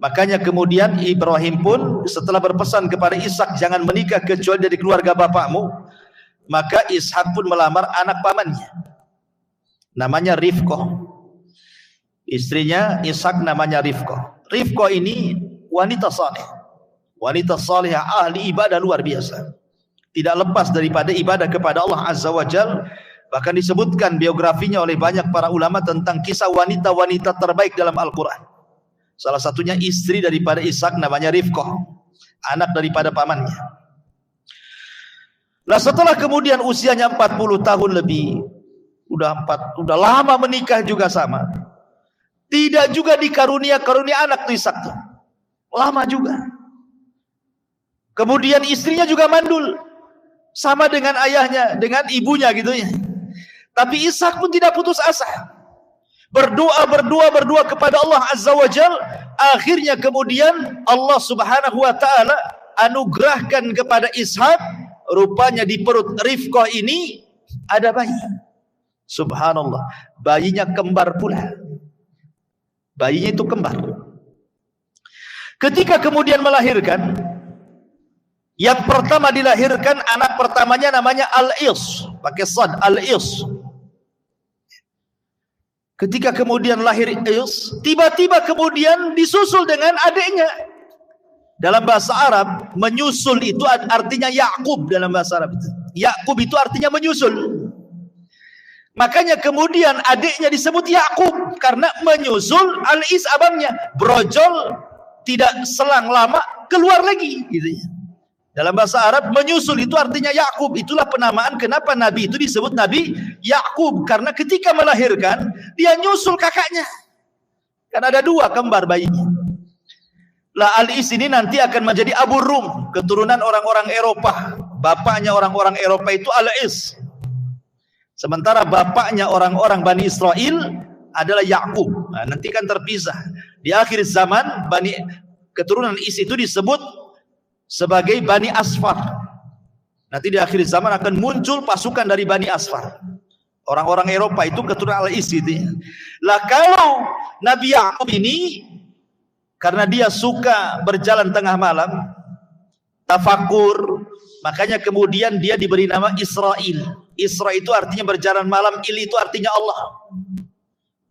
Makanya kemudian Ibrahim pun setelah berpesan kepada Ishak jangan menikah kecuali dari keluarga bapakmu, maka Ishak pun melamar anak pamannya, namanya Rifqah. Istrinya Ishak namanya Rifqah. Rifqah ini wanita saleh, wanita saleh ahli ibadah luar biasa, tidak lepas daripada ibadah kepada Allah Azza wa Jal. Bahkan disebutkan biografinya oleh banyak para ulama tentang kisah wanita-wanita terbaik dalam Al-Quran. Salah satunya istri daripada Ishak namanya Rifqah, anak daripada pamannya. Nah setelah kemudian usianya 40 tahun lebih, udah lama menikah juga sama, tidak juga dikarunia anak tuh Ishak tuh. Lama juga. Kemudian istrinya juga mandul, sama dengan ayahnya, dengan ibunya gitu ya. Tapi Ishak pun tidak putus asa. Berdoa kepada Allah Azza wa Jal. Akhirnya kemudian Allah Subhanahu wa taala anugerahkan kepada Ishak, rupanya di perut Rifqah ini ada bayi. Subhanallah, bayinya kembar pula. Bayinya itu kembar. Ketika kemudian melahirkan, yang pertama dilahirkan anak pertamanya namanya Al-Is, pakai sad, Al-Is. Ketika kemudian lahir Is, tiba-tiba kemudian disusul dengan adiknya. Dalam bahasa Arab, menyusul itu artinya Ya'qub dalam bahasa Arab itu. Ya'qub itu artinya menyusul. Makanya kemudian adiknya disebut Ya'qub karena menyusul Al-Is abangnya. Brojol, tidak selang lama keluar lagi gitu ya. Dalam bahasa Arab menyusul itu artinya Ya'qub. Itulah penamaan kenapa Nabi itu disebut Nabi Ya'qub, karena ketika melahirkan dia nyusul kakaknya. Kan ada dua kembar bayinya. Lah Al-Is ini nanti akan menjadi Abu Rum, keturunan orang-orang Eropa. Bapaknya orang-orang Eropa itu Al-Is. Sementara bapaknya orang-orang Bani Israel adalah Ya'qub. Nah, nanti kan terpisah. Di akhir zaman keturunan Is itu disebut sebagai Bani Asfar. Nanti di akhir zaman akan muncul pasukan dari Bani Asfar. Orang-orang Eropa itu keturunan Al-Is itu. Lah kalau Nabi Yakub ini karena dia suka berjalan tengah malam, tafakur, makanya kemudian dia diberi nama Israel. Isra itu artinya berjalan malam, Il itu artinya Allah.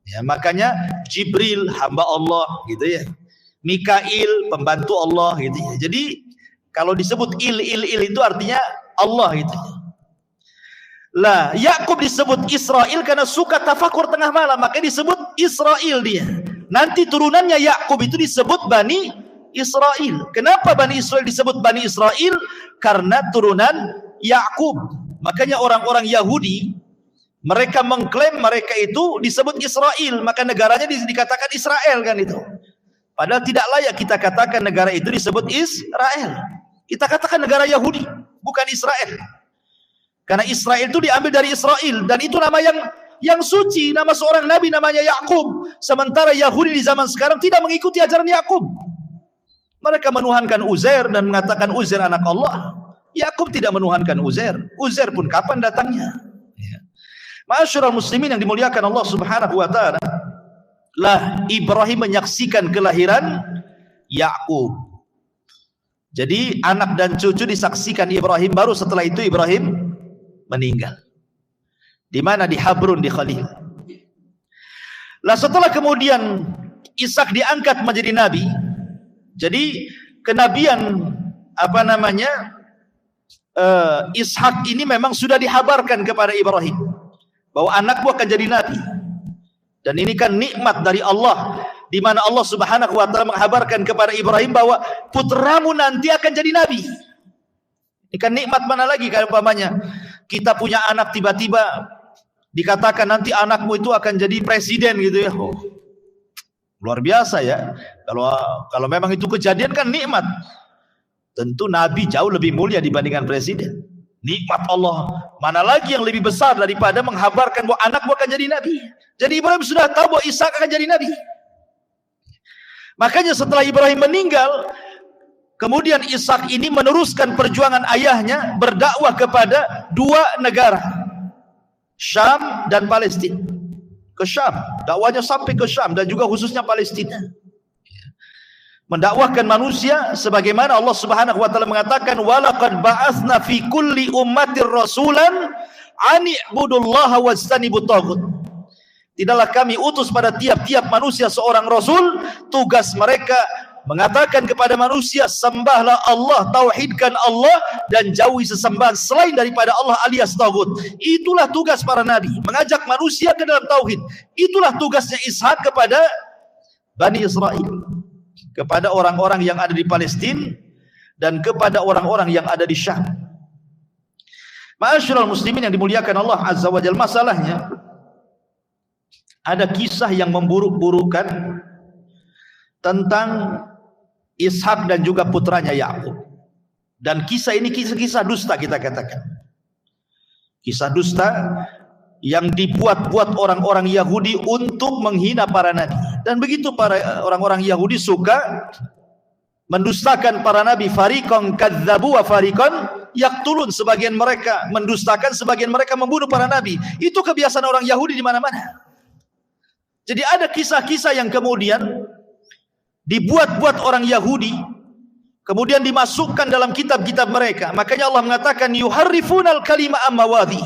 Ya, makanya Jibril hamba Allah gitu ya. Mikail pembantu Allah gitu ya. Jadi kalau disebut Il itu artinya Allah gitu ya. Lah, Yakub disebut Israel karena suka tafakur tengah malam, makanya disebut Israel dia. Nanti turunannya Yakub itu disebut Bani Israel. Kenapa Bani Israel disebut Bani Israel? Karena turunan Yakub. Makanya orang-orang Yahudi mereka mengklaim mereka itu disebut Israel, maka negaranya dikatakan Israel kan itu. Padahal tidak layak kita katakan negara itu disebut Israel. Kita katakan negara Yahudi, bukan Israel. Karena Israel itu diambil dari Israel dan itu nama yang suci, nama seorang nabi namanya Yakub. Sementara Yahudi di zaman sekarang tidak mengikuti ajaran Yakub. Mereka menuhankan Uzair dan mengatakan Uzair anak Allah. Yakub tidak menuhankan Uzair. Uzair pun kapan datangnya? Ya. Ma'asyiral muslimin yang dimuliakan Allah Subhanahu wa taala. Lah Ibrahim menyaksikan kelahiran Yakub. Jadi anak dan cucu disaksikan Ibrahim, baru setelah itu Ibrahim meninggal. Di mana? Di Habrun, di Khalil. Lah setelah kemudian Ishak diangkat menjadi nabi. Jadi kenabian Ishak ini memang sudah dihabarkan kepada Ibrahim bahwa anakmu akan jadi nabi. Dan ini kan nikmat dari Allah, di mana Allah Subhanahu wa taala menghabarkan kepada Ibrahim bahwa putramu nanti akan jadi nabi. Ini kan nikmat mana lagi kalau umpamanya kita punya anak tiba-tiba dikatakan nanti anakmu itu akan jadi presiden gitu ya. Oh, luar biasa ya. Kalau memang itu kejadian kan nikmat. Tentu nabi jauh lebih mulia dibandingkan presiden. Nikmat Allah. Mana lagi yang lebih besar daripada menghabarkan bahwa anakmu akan jadi nabi. Jadi Ibrahim sudah tahu bahwa Ishak akan jadi nabi. Makanya setelah Ibrahim meninggal, kemudian Ishak ini meneruskan perjuangan ayahnya berdakwah kepada dua negara, Syam dan Palestina. Ke Syam, dakwahnya sampai ke Syam dan juga khususnya Palestina. Mendakwahkan manusia sebagaimana Allah Subhanahu wa taala mengatakan walaqad ba'atsna fi kulli ummatir rasulan an i'budullaha wajtanibut taghut. Tidaklah kami utus pada tiap-tiap manusia seorang rasul, tugas mereka mengatakan kepada manusia sembahlah Allah, tauhidkan Allah dan jauhi sesembahan selain daripada Allah alias taghut. Itulah tugas para nabi, mengajak manusia ke dalam tauhid. Itulah tugasnya Ishak kepada Bani Israel, kepada orang-orang yang ada di Palestina dan kepada orang-orang yang ada di Syam. Ma'asyiral muslimin yang dimuliakan Allah Azza wa Jalla, masalahnya ada kisah yang memburuk-burukan tentang Ishak dan juga putranya Yakub. Dan kisah ini kisah dusta kita katakan. Kisah dusta yang dibuat-buat orang-orang Yahudi untuk menghina para nabi. Dan begitu para orang-orang Yahudi suka mendustakan para nabi. Fariqan kadzabu wa fariqan yaqtulun. Sebagian mereka mendustakan, sebagian mereka membunuh para nabi. Itu kebiasaan orang Yahudi di mana-mana. Jadi ada kisah-kisah yang kemudian dibuat-buat orang Yahudi, kemudian dimasukkan dalam kitab-kitab mereka. Makanya Allah mengatakan yuharrifunal kalima amawadi.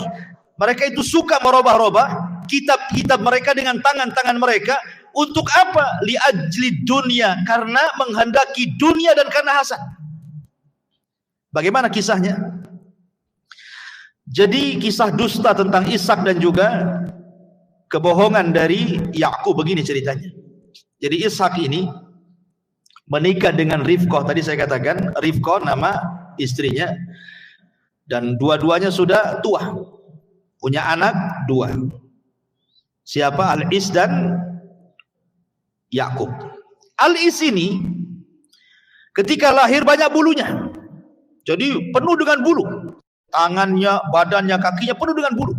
Mereka itu suka merubah-rubah kitab-kitab mereka dengan tangan-tangan mereka. Untuk apa? Li'ajli dunia, karena menghendaki dunia dan karena hasad. Bagaimana kisahnya? Jadi kisah dusta tentang Ishak dan juga kebohongan dari Yakub begini ceritanya. Jadi Ishak ini menikah dengan Rifqah. Tadi saya katakan Rifqah nama istrinya, dan dua-duanya sudah tua, punya anak dua. Siapa? Al-Is dan Yakub. Al-Is ini ketika lahir banyak bulunya, jadi penuh dengan bulu, tangannya, badannya, kakinya penuh dengan bulu.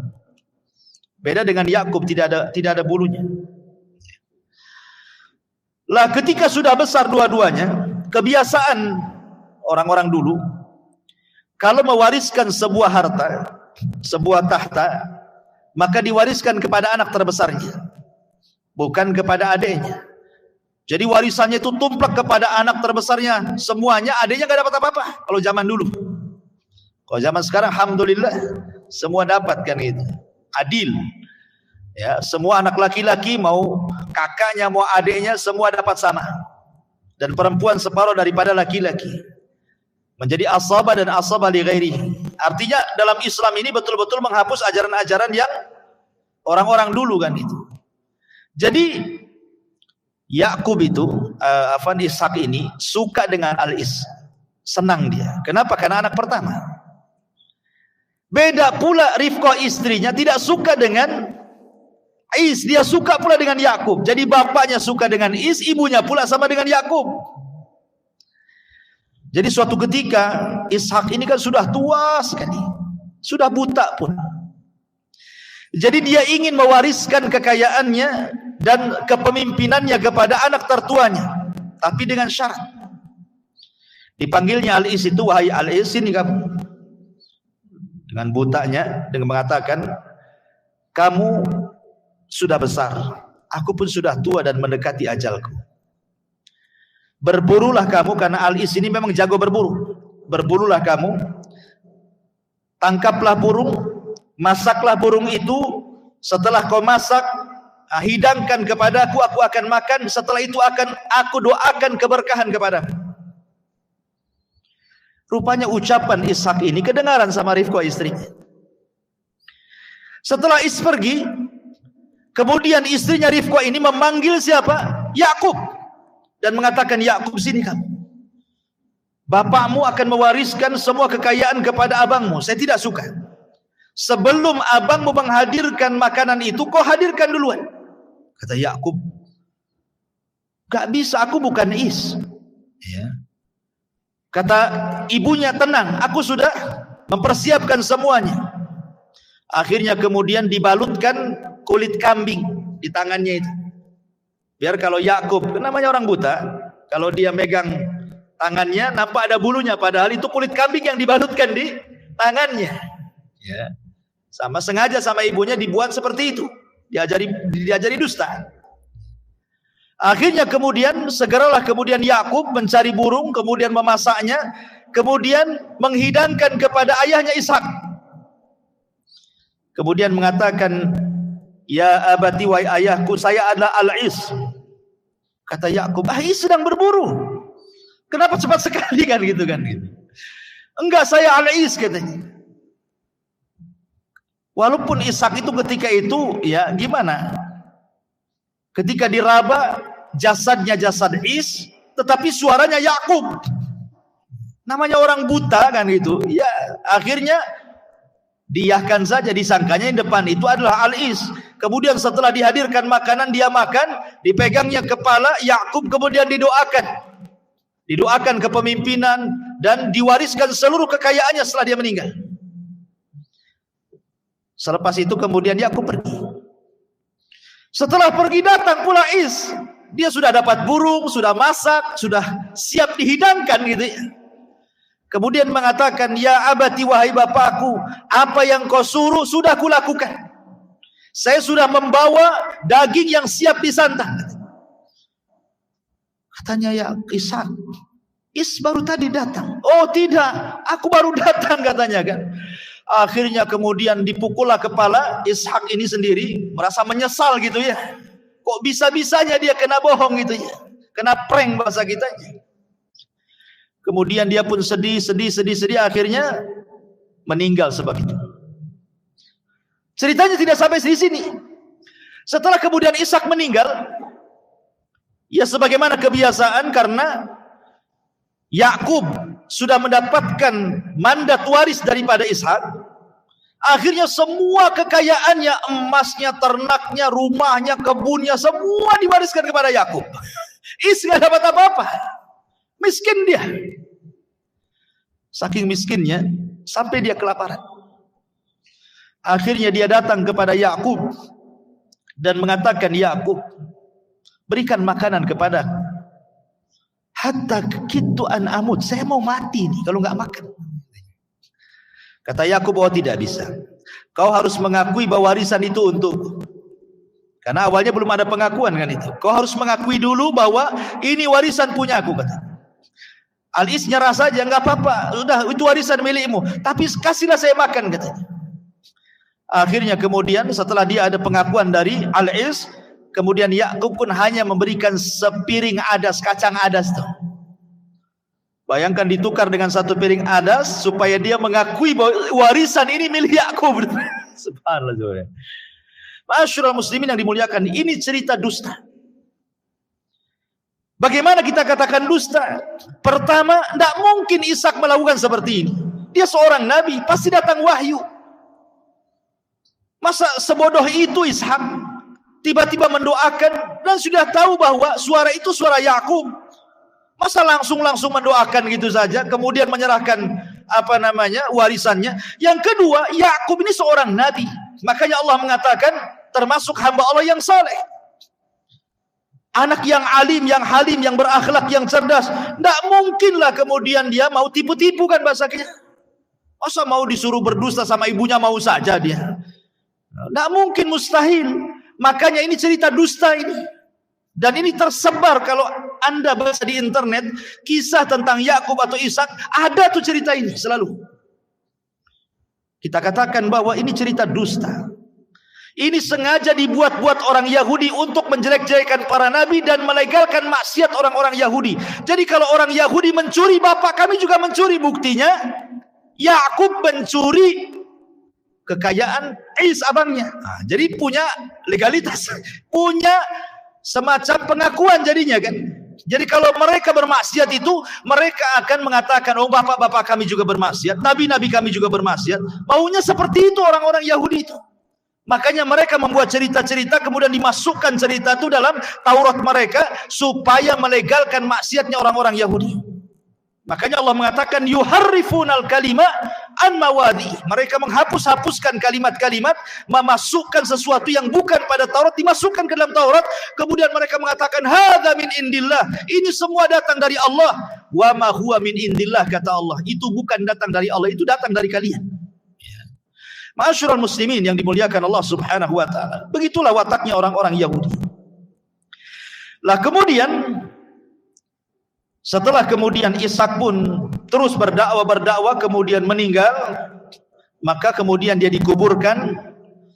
Beda dengan Yakub, tidak ada bulunya. Lah ketika sudah besar dua-duanya, kebiasaan orang-orang dulu kalau mewariskan sebuah harta, sebuah tahta, maka diwariskan kepada anak terbesarnya, bukan kepada adiknya. Jadi warisannya itu tumplak kepada anak terbesarnya semuanya, adiknya gak dapat apa-apa kalau zaman dulu. Kalau zaman sekarang alhamdulillah semua dapat kan gitu. Adil. Ya, semua anak laki-laki mau kakaknya mau adiknya semua dapat sama. Dan perempuan separuh daripada laki-laki. Menjadi asabah dan asabah li ghairihi. Artinya dalam Islam ini betul-betul menghapus ajaran-ajaran yang orang-orang dulu kan itu. Jadi Yakub itu Ishak ini suka dengan Al-Is. Senang dia. Kenapa? Karena anak pertama. Beda pula Rifqah istrinya tidak suka dengan Is, dia suka pula dengan Yakub. Jadi bapaknya suka dengan Is, ibunya pula sama dengan Yakub. Jadi suatu ketika Ishak ini kan sudah tua sekali, sudah buta pun. Jadi dia ingin mewariskan kekayaannya dan kepemimpinannya kepada anak tertuanya, tapi dengan syarat. Dipanggilnya Al-Is itu, wahai Al-Is, ini kamu. Dengan butanya, dengan mengatakan, kamu sudah besar, aku pun sudah tua dan mendekati ajalku. Berburulah kamu, karena Al-Is ini memang jago berburu. Berburulah kamu, tangkaplah burung, masaklah burung itu. Setelah kau masak, hidangkan kepadaku, aku akan makan. Setelah itu aku doakan keberkahan kepadamu. Rupanya ucapan Ishak ini kedengaran sama Rifqah istrinya. Setelah Is pergi, kemudian istrinya Rifqah ini memanggil siapa? Yakub. Dan mengatakan, Yakub, sini kamu. Bapakmu akan mewariskan semua kekayaan kepada abangmu. Saya tidak suka. Sebelum abangmu menghadirkan makanan itu, kau hadirkan duluan. Kata Yakub, gak bisa, aku bukan Is. Ya. Kata ibunya, tenang, aku sudah mempersiapkan semuanya. Akhirnya kemudian dibalutkan kulit kambing di tangannya itu. Biar kalau Yakub, namanya orang buta, kalau dia megang tangannya nampak ada bulunya, padahal itu kulit kambing yang dibalutkan di tangannya. Ya. Sama sengaja sama ibunya dibuat seperti itu. Diajari dusta. Akhirnya kemudian segeralah kemudian Yakub mencari burung, kemudian memasaknya, kemudian menghidangkan kepada ayahnya Ishak. Kemudian mengatakan, ya abati, wahai ayahku, saya adalah Al-Is. Kata Yakub, Is sedang berburu. Kenapa cepat sekali kan gitu kan? Enggak, saya Al-Is katanya. Walaupun Ishak itu ketika itu ya gimana? Ketika diraba jasadnya jasad Is, tetapi suaranya Yakub. Namanya orang buta kan gitu. Ya akhirnya diahkan saja, disangkanya yang depan itu adalah Al-Is. Kemudian setelah dihadirkan makanan, dia makan, dipegangnya kepala Yakub, kemudian didoakan kepemimpinan dan diwariskan seluruh kekayaannya setelah dia meninggal. Selepas itu kemudian Yakub pergi. Setelah pergi datang pula Is. Dia sudah dapat burung, sudah masak, sudah siap dihidangkan gitu ya. Kemudian mengatakan, ya abati, wahai bapakku, apa yang kau suruh sudah kulakukan. Saya sudah membawa daging yang siap disantap. Katanya ya Ishak, Is baru tadi datang. Oh tidak, aku baru datang katanya kan. Akhirnya kemudian dipukullah kepala Ishak ini sendiri, merasa menyesal gitu ya. Kok bisa-bisanya dia kena bohong gitu ya. Kena prank bahasa kitanya. Kemudian dia pun sedih, akhirnya meninggal sebab itu. Ceritanya tidak sampai di sini. Setelah kemudian Ishak meninggal, ya sebagaimana kebiasaan karena Yakub sudah mendapatkan mandat waris daripada Ishak, akhirnya semua kekayaannya, emasnya, ternaknya, rumahnya, kebunnya, semua diwariskan kepada Yakub. Is nggak dapat apa-apa, miskin dia. Saking miskinnya sampai dia kelaparan. Akhirnya dia datang kepada Yakub dan mengatakan, Yakub, berikan makanan kepada Hatta kitu an amut, saya mau mati nih kalau nggak makan. Kata Yakub, oh tidak bisa. Kau harus mengakui bahwa warisan itu untukku. Karena awalnya belum ada pengakuan kan itu. Kau harus mengakui dulu bahwa ini warisan punya aku, kata. Al-Is nyerah saja, nggak apa-apa. Sudah, itu warisan milikmu. Tapi kasihlah saya makan, katanya. Akhirnya kemudian setelah dia ada pengakuan dari Al-Is, kemudian Yakub pun hanya memberikan sepiring adas, kacang adas tuh. Bayangkan ditukar dengan satu piring adas supaya dia mengakui bahwa warisan ini milik Yakub. Subhanallah. Masyaallah muslimin yang dimuliakan, ini cerita dusta. Bagaimana kita katakan dusta? Pertama, tidak mungkin Ishak melakukan seperti ini. Dia seorang nabi, pasti datang wahyu. Masa sebodoh itu Ishak tiba-tiba mendoakan dan sudah tahu bahwa suara itu suara Yakub. Masa langsung mendoakan gitu saja, kemudian menyerahkan warisannya. Yang kedua, Yakub ini seorang nabi. Makanya Allah mengatakan termasuk hamba Allah yang saleh. Anak yang alim, yang halim, yang berakhlak, yang cerdas. Tidak mungkinlah kemudian dia mau tipu-tipu kan bahasanya. Masa mau disuruh berdusta sama ibunya mau saja dia. Tidak mungkin, mustahil. Makanya ini cerita dusta ini. Dan ini tersebar, kalau Anda baca di internet kisah tentang Yakub atau Ishak, ada tuh cerita ini selalu. Kita katakan bahwa ini cerita dusta. Ini sengaja dibuat-buat orang Yahudi untuk menjelek-jelekan para nabi dan melegalkan maksiat orang-orang Yahudi. Jadi kalau orang Yahudi mencuri, bapak kami juga mencuri. Buktinya Yakub mencuri kekayaan Is abangnya. Nah, jadi punya legalitas, punya semacam pengakuan jadinya kan. Jadi kalau mereka bermaksiat itu, mereka akan mengatakan, oh bapak-bapak kami juga bermaksiat, nabi-nabi kami juga bermaksiat. Maunya seperti itu orang-orang Yahudi itu. Makanya mereka membuat cerita-cerita, kemudian dimasukkan cerita itu dalam Taurat mereka supaya melegalkan maksiatnya orang-orang Yahudi. Makanya Allah mengatakan yuharrifunal kalima an mawadi. Mereka menghapus-hapuskan kalimat-kalimat, memasukkan sesuatu yang bukan pada Taurat dimasukkan ke dalam Taurat. Kemudian mereka mengatakan hadza min indillah. Ini semua datang dari Allah. Wa ma huwa min indillah, kata Allah. Itu bukan datang dari Allah, itu datang dari kalian. Ma'asyiral muslimin yang dimuliakan Allah Subhanahu wa taala. Begitulah wataknya orang-orang Yahudi. Lah kemudian setelah kemudian Ishak pun terus berdakwah kemudian meninggal, maka kemudian dia dikuburkan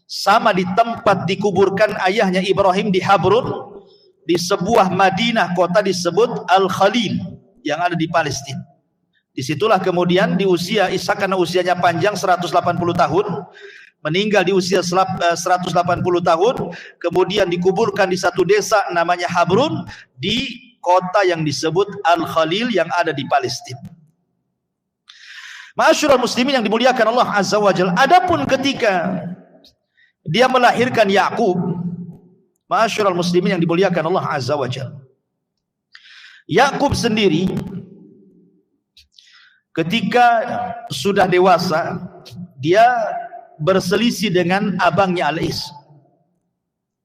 sama di tempat dikuburkan ayahnya Ibrahim di Habrun, di sebuah Madinah, kota disebut Al-Khalil yang ada di Palestina. Disitulah kemudian di usia Ishak, karena usianya panjang 180 tahun, meninggal di usia 180 tahun, kemudian dikuburkan di satu desa namanya Habrun di kota yang disebut Al-Khalil yang ada di Palestina. Ma'asyiral muslimin yang dimuliakan Allah Azza wa Jalla. Adapun ketika dia melahirkan Yakub, ma'asyiral muslimin yang dimuliakan Allah Azza wa Jalla, Yakub sendiri ketika sudah dewasa, dia berselisih dengan abangnya Al-Is.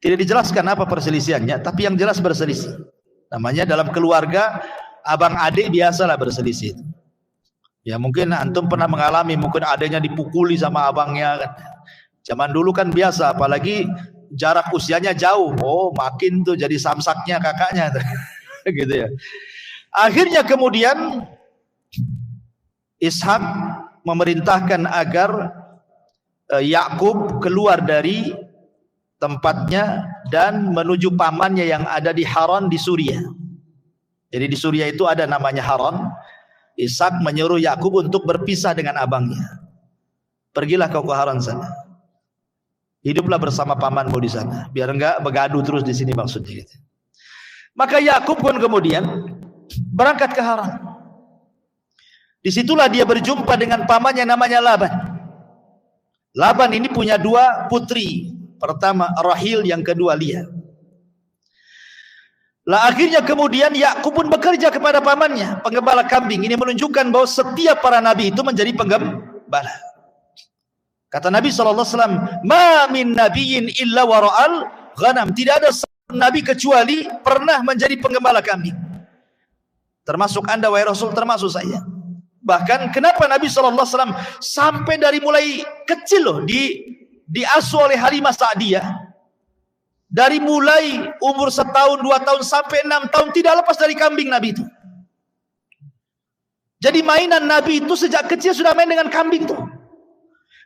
Tidak dijelaskan apa perselisihannya, tapi yang jelas berselisih. Namanya dalam keluarga abang adik biasalah berselisih. Ya mungkin antum pernah mengalami, mungkin adiknya dipukuli sama abangnya kan. Zaman dulu kan biasa, apalagi jarak usianya jauh. Oh, makin tuh jadi samsaknya kakaknya gitu ya. Akhirnya kemudian Ishak memerintahkan agar Yakub keluar dari tempatnya dan menuju pamannya yang ada di Haran di Suriah. Jadi di Suriah itu ada namanya Haran. Ishak menyuruh Yakub untuk berpisah dengan abangnya. Pergilah kau ke Haran sana. Hiduplah bersama pamanmu di sana, biar enggak begaduh terus di sini maksudnya gitu. Maka Yakub pun kemudian berangkat ke Haran. Disitulah dia berjumpa dengan pamannya namanya Laban. Laban ini punya dua putri. Pertama Rahil, yang kedua Lia. Lah akhirnya kemudian Yakub pun bekerja kepada pamannya, penggembala kambing. Ini menunjukkan bahwa setiap para nabi itu menjadi penggembala. Kata Nabi SAW, ma min nabiyyin illa wara'al ghanam. Tidak ada nabi kecuali pernah menjadi penggembala kambing. Termasuk Anda wahai Rasul, termasuk saya. Bahkan kenapa Nabi SAW sampai dari mulai kecil loh diasuh oleh Halimah Sa'diyah, dari mulai umur 1 tahun, 2 tahun sampai 6 tahun tidak lepas dari kambing Nabi itu. Jadi mainan Nabi itu sejak kecil sudah main dengan kambing tuh.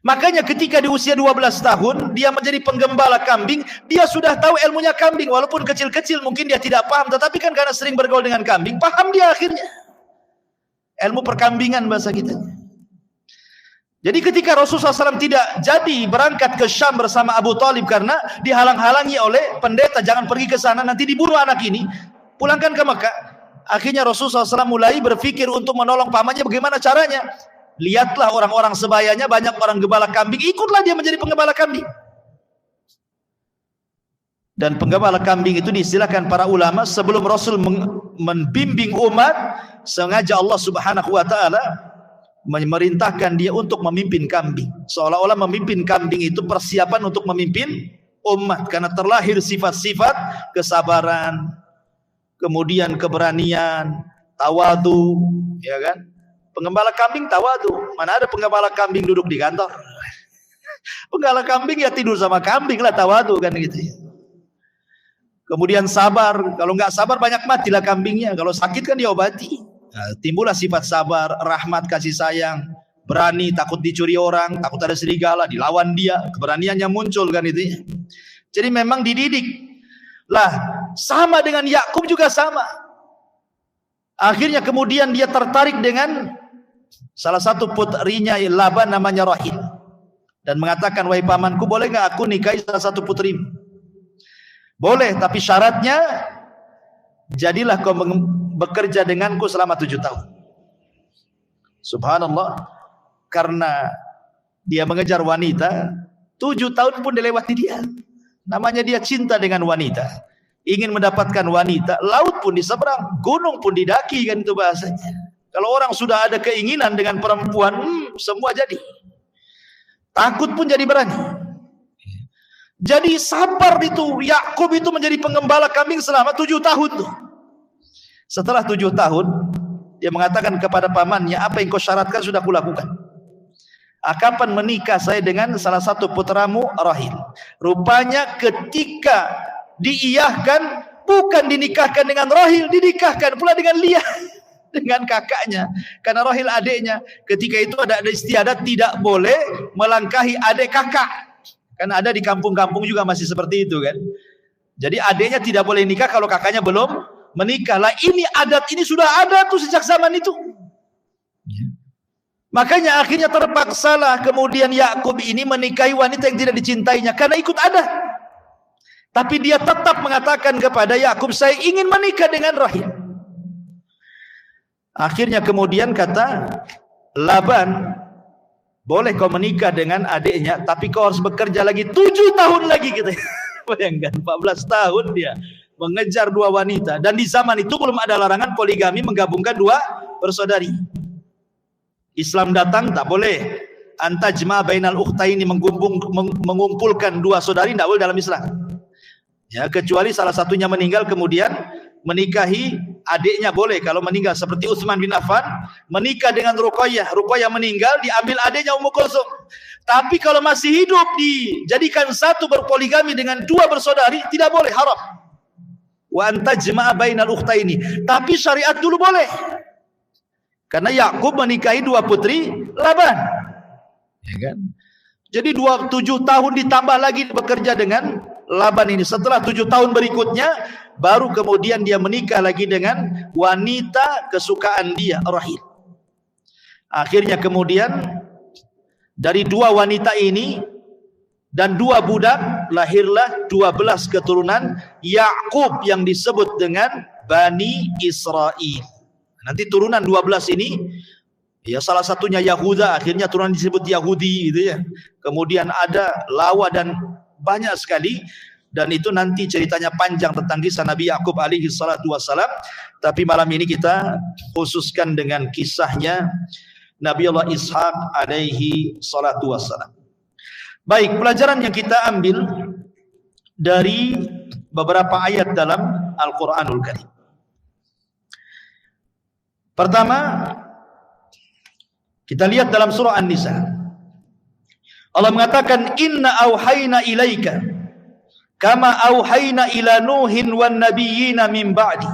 Makanya ketika di usia 12 tahun dia menjadi penggembala kambing, dia sudah tahu ilmunya kambing. Walaupun kecil-kecil mungkin dia tidak paham, tetapi kan karena sering bergaul dengan kambing, paham dia akhirnya. Ilmu perkambingan bahasa kita. Jadi ketika Rasulullah SAW tidak jadi berangkat ke Syam bersama Abu Talib karena dihalang-halangi oleh pendeta, jangan pergi ke sana nanti dibunuh anak ini, pulangkan ke Mekah. Akhirnya Rasulullah SAW mulai berpikir untuk menolong pamannya. Bagaimana caranya? Lihatlah orang-orang sebayanya, banyak orang gembala kambing, ikutlah dia menjadi penggembala kambing. Dan penggembala kambing itu diistilahkan para ulama sebelum Rasul membimbing umat, sengaja Allah Subhanahu wa taala memerintahkan dia untuk memimpin kambing. Seolah-olah memimpin kambing itu persiapan untuk memimpin umat, karena terlahir sifat-sifat kesabaran, kemudian keberanian, tawadu, ya kan? Penggembala kambing tawadu. Mana ada penggembala kambing duduk di kantor? Penggembala kambing ya tidur sama kambing lah, tawadu kan gitu ya. Kemudian sabar, kalau nggak sabar banyak matilah kambingnya. Kalau sakit kan diobati. Nah, timbullah sifat sabar, rahmat, kasih sayang, berani, takut dicuri orang, takut ada serigala, dilawan dia, keberaniannya muncul kan itu ya. Jadi memang dididik. Lah, sama dengan Yakub juga sama. Akhirnya kemudian dia tertarik dengan salah satu putrinya Laban namanya Rahil, dan mengatakan, wahai pamanku, boleh nggak aku nikahi salah satu putrimu? Boleh, tapi syaratnya jadilah kau bekerja denganku selama 7 tahun. Subhanallah, karena dia mengejar wanita, 7 tahun pun dilewati dia. Namanya dia cinta dengan wanita, ingin mendapatkan wanita, laut pun diseberang, gunung pun didaki, kan itu bahasanya. Kalau orang sudah ada keinginan dengan perempuan, semua jadi. Takut pun jadi berani. Jadi sabar itu, Yakub itu menjadi penggembala kambing selama 7 tahun tuh. Setelah 7 tahun, dia mengatakan kepada pamannya, apa yang kau syaratkan sudah kulakukan. Kapan menikah saya dengan salah satu putramu Rahil? Rupanya ketika diiyahkan, bukan dinikahkan dengan Rahil, dinikahkan pula dengan Leah, dengan kakaknya. Karena Rahil adiknya. Ketika itu ada istiadat tidak boleh melangkahi adik kakak. Kan ada di kampung-kampung juga masih seperti itu kan. Jadi adiknya tidak boleh nikah kalau kakaknya belum menikah. Lah ini adat ini sudah ada tuh sejak zaman itu. Makanya akhirnya terpaksalah kemudian Yakub ini menikahi wanita yang tidak dicintainya karena ikut adat. Tapi dia tetap mengatakan kepada Yakub, saya ingin menikah dengan Rahil. Akhirnya kemudian kata Laban, boleh kau menikah dengan adiknya, tapi kau harus bekerja lagi 7 tahun lagi gitu. Bayangkan 14 tahun dia mengejar 2 wanita, dan di zaman itu belum ada larangan poligami, menggabungkan 2 bersaudari. Islam datang tak boleh antajma bainal ukhtaini, mengumpulkan 2 saudari, tidak boleh dalam Islam. Ya, kecuali salah satunya meninggal kemudian menikahi adiknya boleh. Kalau meninggal seperti Utsman bin Affan menikah dengan Ruqayyah, Ruqayyah meninggal diambil adiknya Ummu Kulsum. Tapi kalau masih hidup dijadikan satu berpoligami dengan 2 bersaudari tidak boleh, haram. Wa antajma bainal ukhtaini. Tapi syariat dulu boleh. Karena Yakub menikahi 2 putri Laban. Ya kan? Jadi 7 tahun ditambah lagi bekerja dengan Laban ini. Setelah 7 tahun berikutnya baru kemudian dia menikah lagi dengan wanita kesukaan dia, Rahil. Akhirnya kemudian dari 2 wanita ini dan 2 budak lahirlah 12 keturunan Yakub yang disebut dengan Bani Israel. Nanti turunan 12 ini ya salah satunya Yahuda, akhirnya turunan disebut Yahudi gitu ya. Kemudian ada Lawa dan banyak sekali, dan itu nanti ceritanya panjang tentang kisah Nabi Yakub alaihi salatu wassalam. Tapi malam ini kita khususkan dengan kisahnya Nabi Allah Ishaq alaihi salatu wassalam. Baik, pelajaran yang kita ambil dari beberapa ayat dalam Al-Quranul Karim. Pertama, kita lihat dalam surah An-Nisa. Allah mengatakan, inna auhayna ilaika kama auhayna ila Nuhin wan nabiyyina min ba'di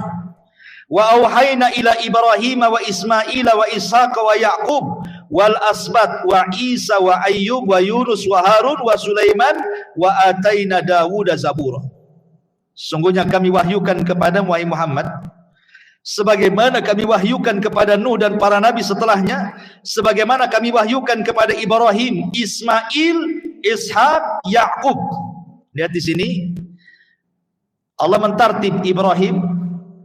wa auhayna ila Ibrahim wa Ismaila wa Ishaq wa Yaqub wal asbat wa Isa wa Ayyub wa Yunus wa Harun wa Sulaiman wa ataina Dawuda zabura. Sungguhnya kami wahyukan kepada wahai Muhammad sebagaimana kami wahyukan kepada Nuh dan para nabi setelahnya, sebagaimana kami wahyukan kepada Ibrahim, Ismail, Ishak, Yaqub. Lihat di sini Allah mentartib Ibrahim,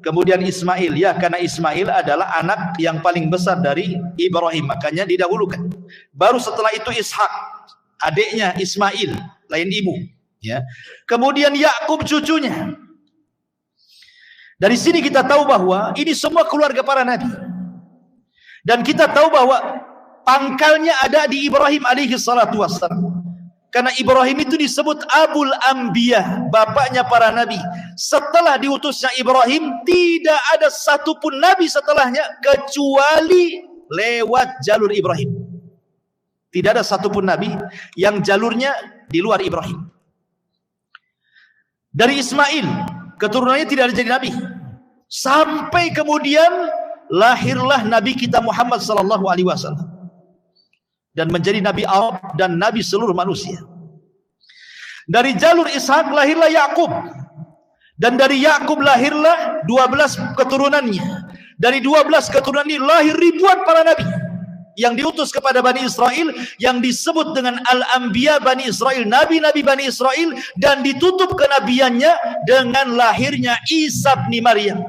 kemudian Ismail, ya, karena Ismail adalah anak yang paling besar dari Ibrahim, makanya didahulukan. Baru setelah itu Ishak, adiknya Ismail, lain ibu, ya. Kemudian Yaqub cucunya. Dari sini kita tahu bahwa ini semua keluarga para nabi. Dan kita tahu bahwa pangkalnya ada di Ibrahim alaihi salatu wassalam. Karena Ibrahim itu disebut Abul Anbiya, bapaknya para nabi. Setelah diutusnya Ibrahim, tidak ada satupun nabi setelahnya kecuali lewat jalur Ibrahim. Tidak ada satupun nabi yang jalurnya di luar Ibrahim. Dari Ismail, keturunannya tidak ada jadi nabi. Sampai kemudian lahirlah Nabi kita Muhammad sallallahu alaihi wasallam. Dan menjadi nabi Arab dan nabi seluruh manusia. Dari jalur Ishak lahirlah Yaqub. Dan dari Yaqub lahirlah 12 keturunannya. Dari 12 keturunan ini lahir ribuan para nabi yang diutus kepada Bani Israel, yang disebut dengan Al-Anbiya Bani Israel, nabi-nabi Bani Israel, dan ditutup kenabiannya dengan lahirnya Isa bin Maryam.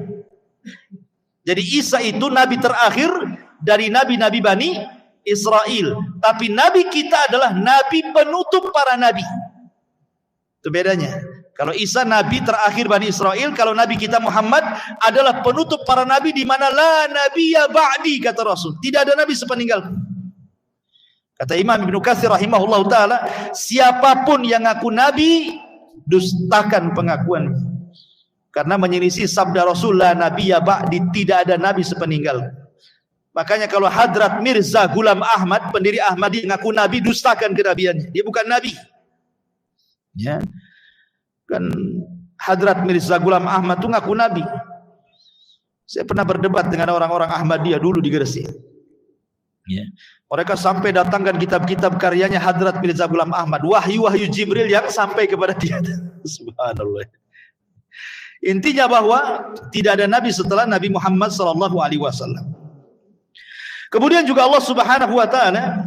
Jadi Isa itu nabi terakhir dari nabi-nabi Bani Israel, tapi nabi kita adalah nabi penutup para nabi. Itu bedanya. Kalau Isa nabi terakhir Bani Israel, kalau nabi kita Muhammad adalah penutup para nabi, di mana la nabiyya ba'di, kata Rasul. Tidak ada nabi sepeninggalku. Kata Imam Ibnu Katsir rahimahullahu taala, siapapun yang ngaku nabi, dustakan pengakuan. Karena menyelisih sabda Rasul, la nabiyya ba'di, tidak ada nabi sepeninggalku. Makanya kalau Hadrat Mirza Ghulam Ahmad, pendiri Ahmadi, ngaku nabi, dustakan kenabiannya. Dia bukan nabi. Ya. Kan Hadrat Mirza Ghulam Ahmad itu ngaku nabi. Saya pernah berdebat dengan orang-orang Ahmadiyah dulu di Gresik. Ya. Mereka sampai datangkan kitab-kitab karyanya Hadrat Mirza Ghulam Ahmad, wahyu-wahyu Jibril yang sampai kepada dia. Subhanallah. Intinya bahwa tidak ada nabi setelah Nabi Muhammad sallallahu alaihi wasallam. Kemudian juga Allah Subhanahu wa taala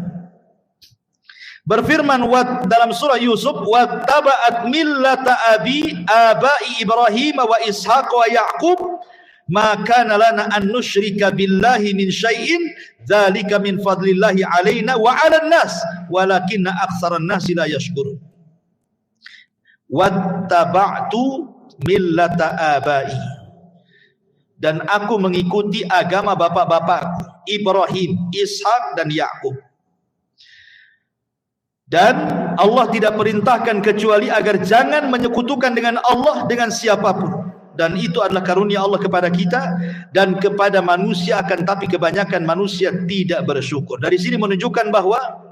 berfirman dalam surah Yusuf, wattaba'at millata abai Ibrahim wa Ishaq wa Yaqub ma kana lana an nusyrika billahi min syai'in dzalika min fadlillahi alaina wa 'alan nas walakinna aktsaran nasi la yashkurun. Wattaba'tu millata abai, dan aku mengikuti agama bapak-bapak Ibrahim, Ishak dan Yaqub. Dan Allah tidak perintahkan kecuali agar jangan menyekutukan dengan Allah dengan siapapun. Dan itu adalah karunia Allah kepada kita dan kepada manusia, akan tapi kebanyakan manusia tidak bersyukur. Dari sini menunjukkan bahwa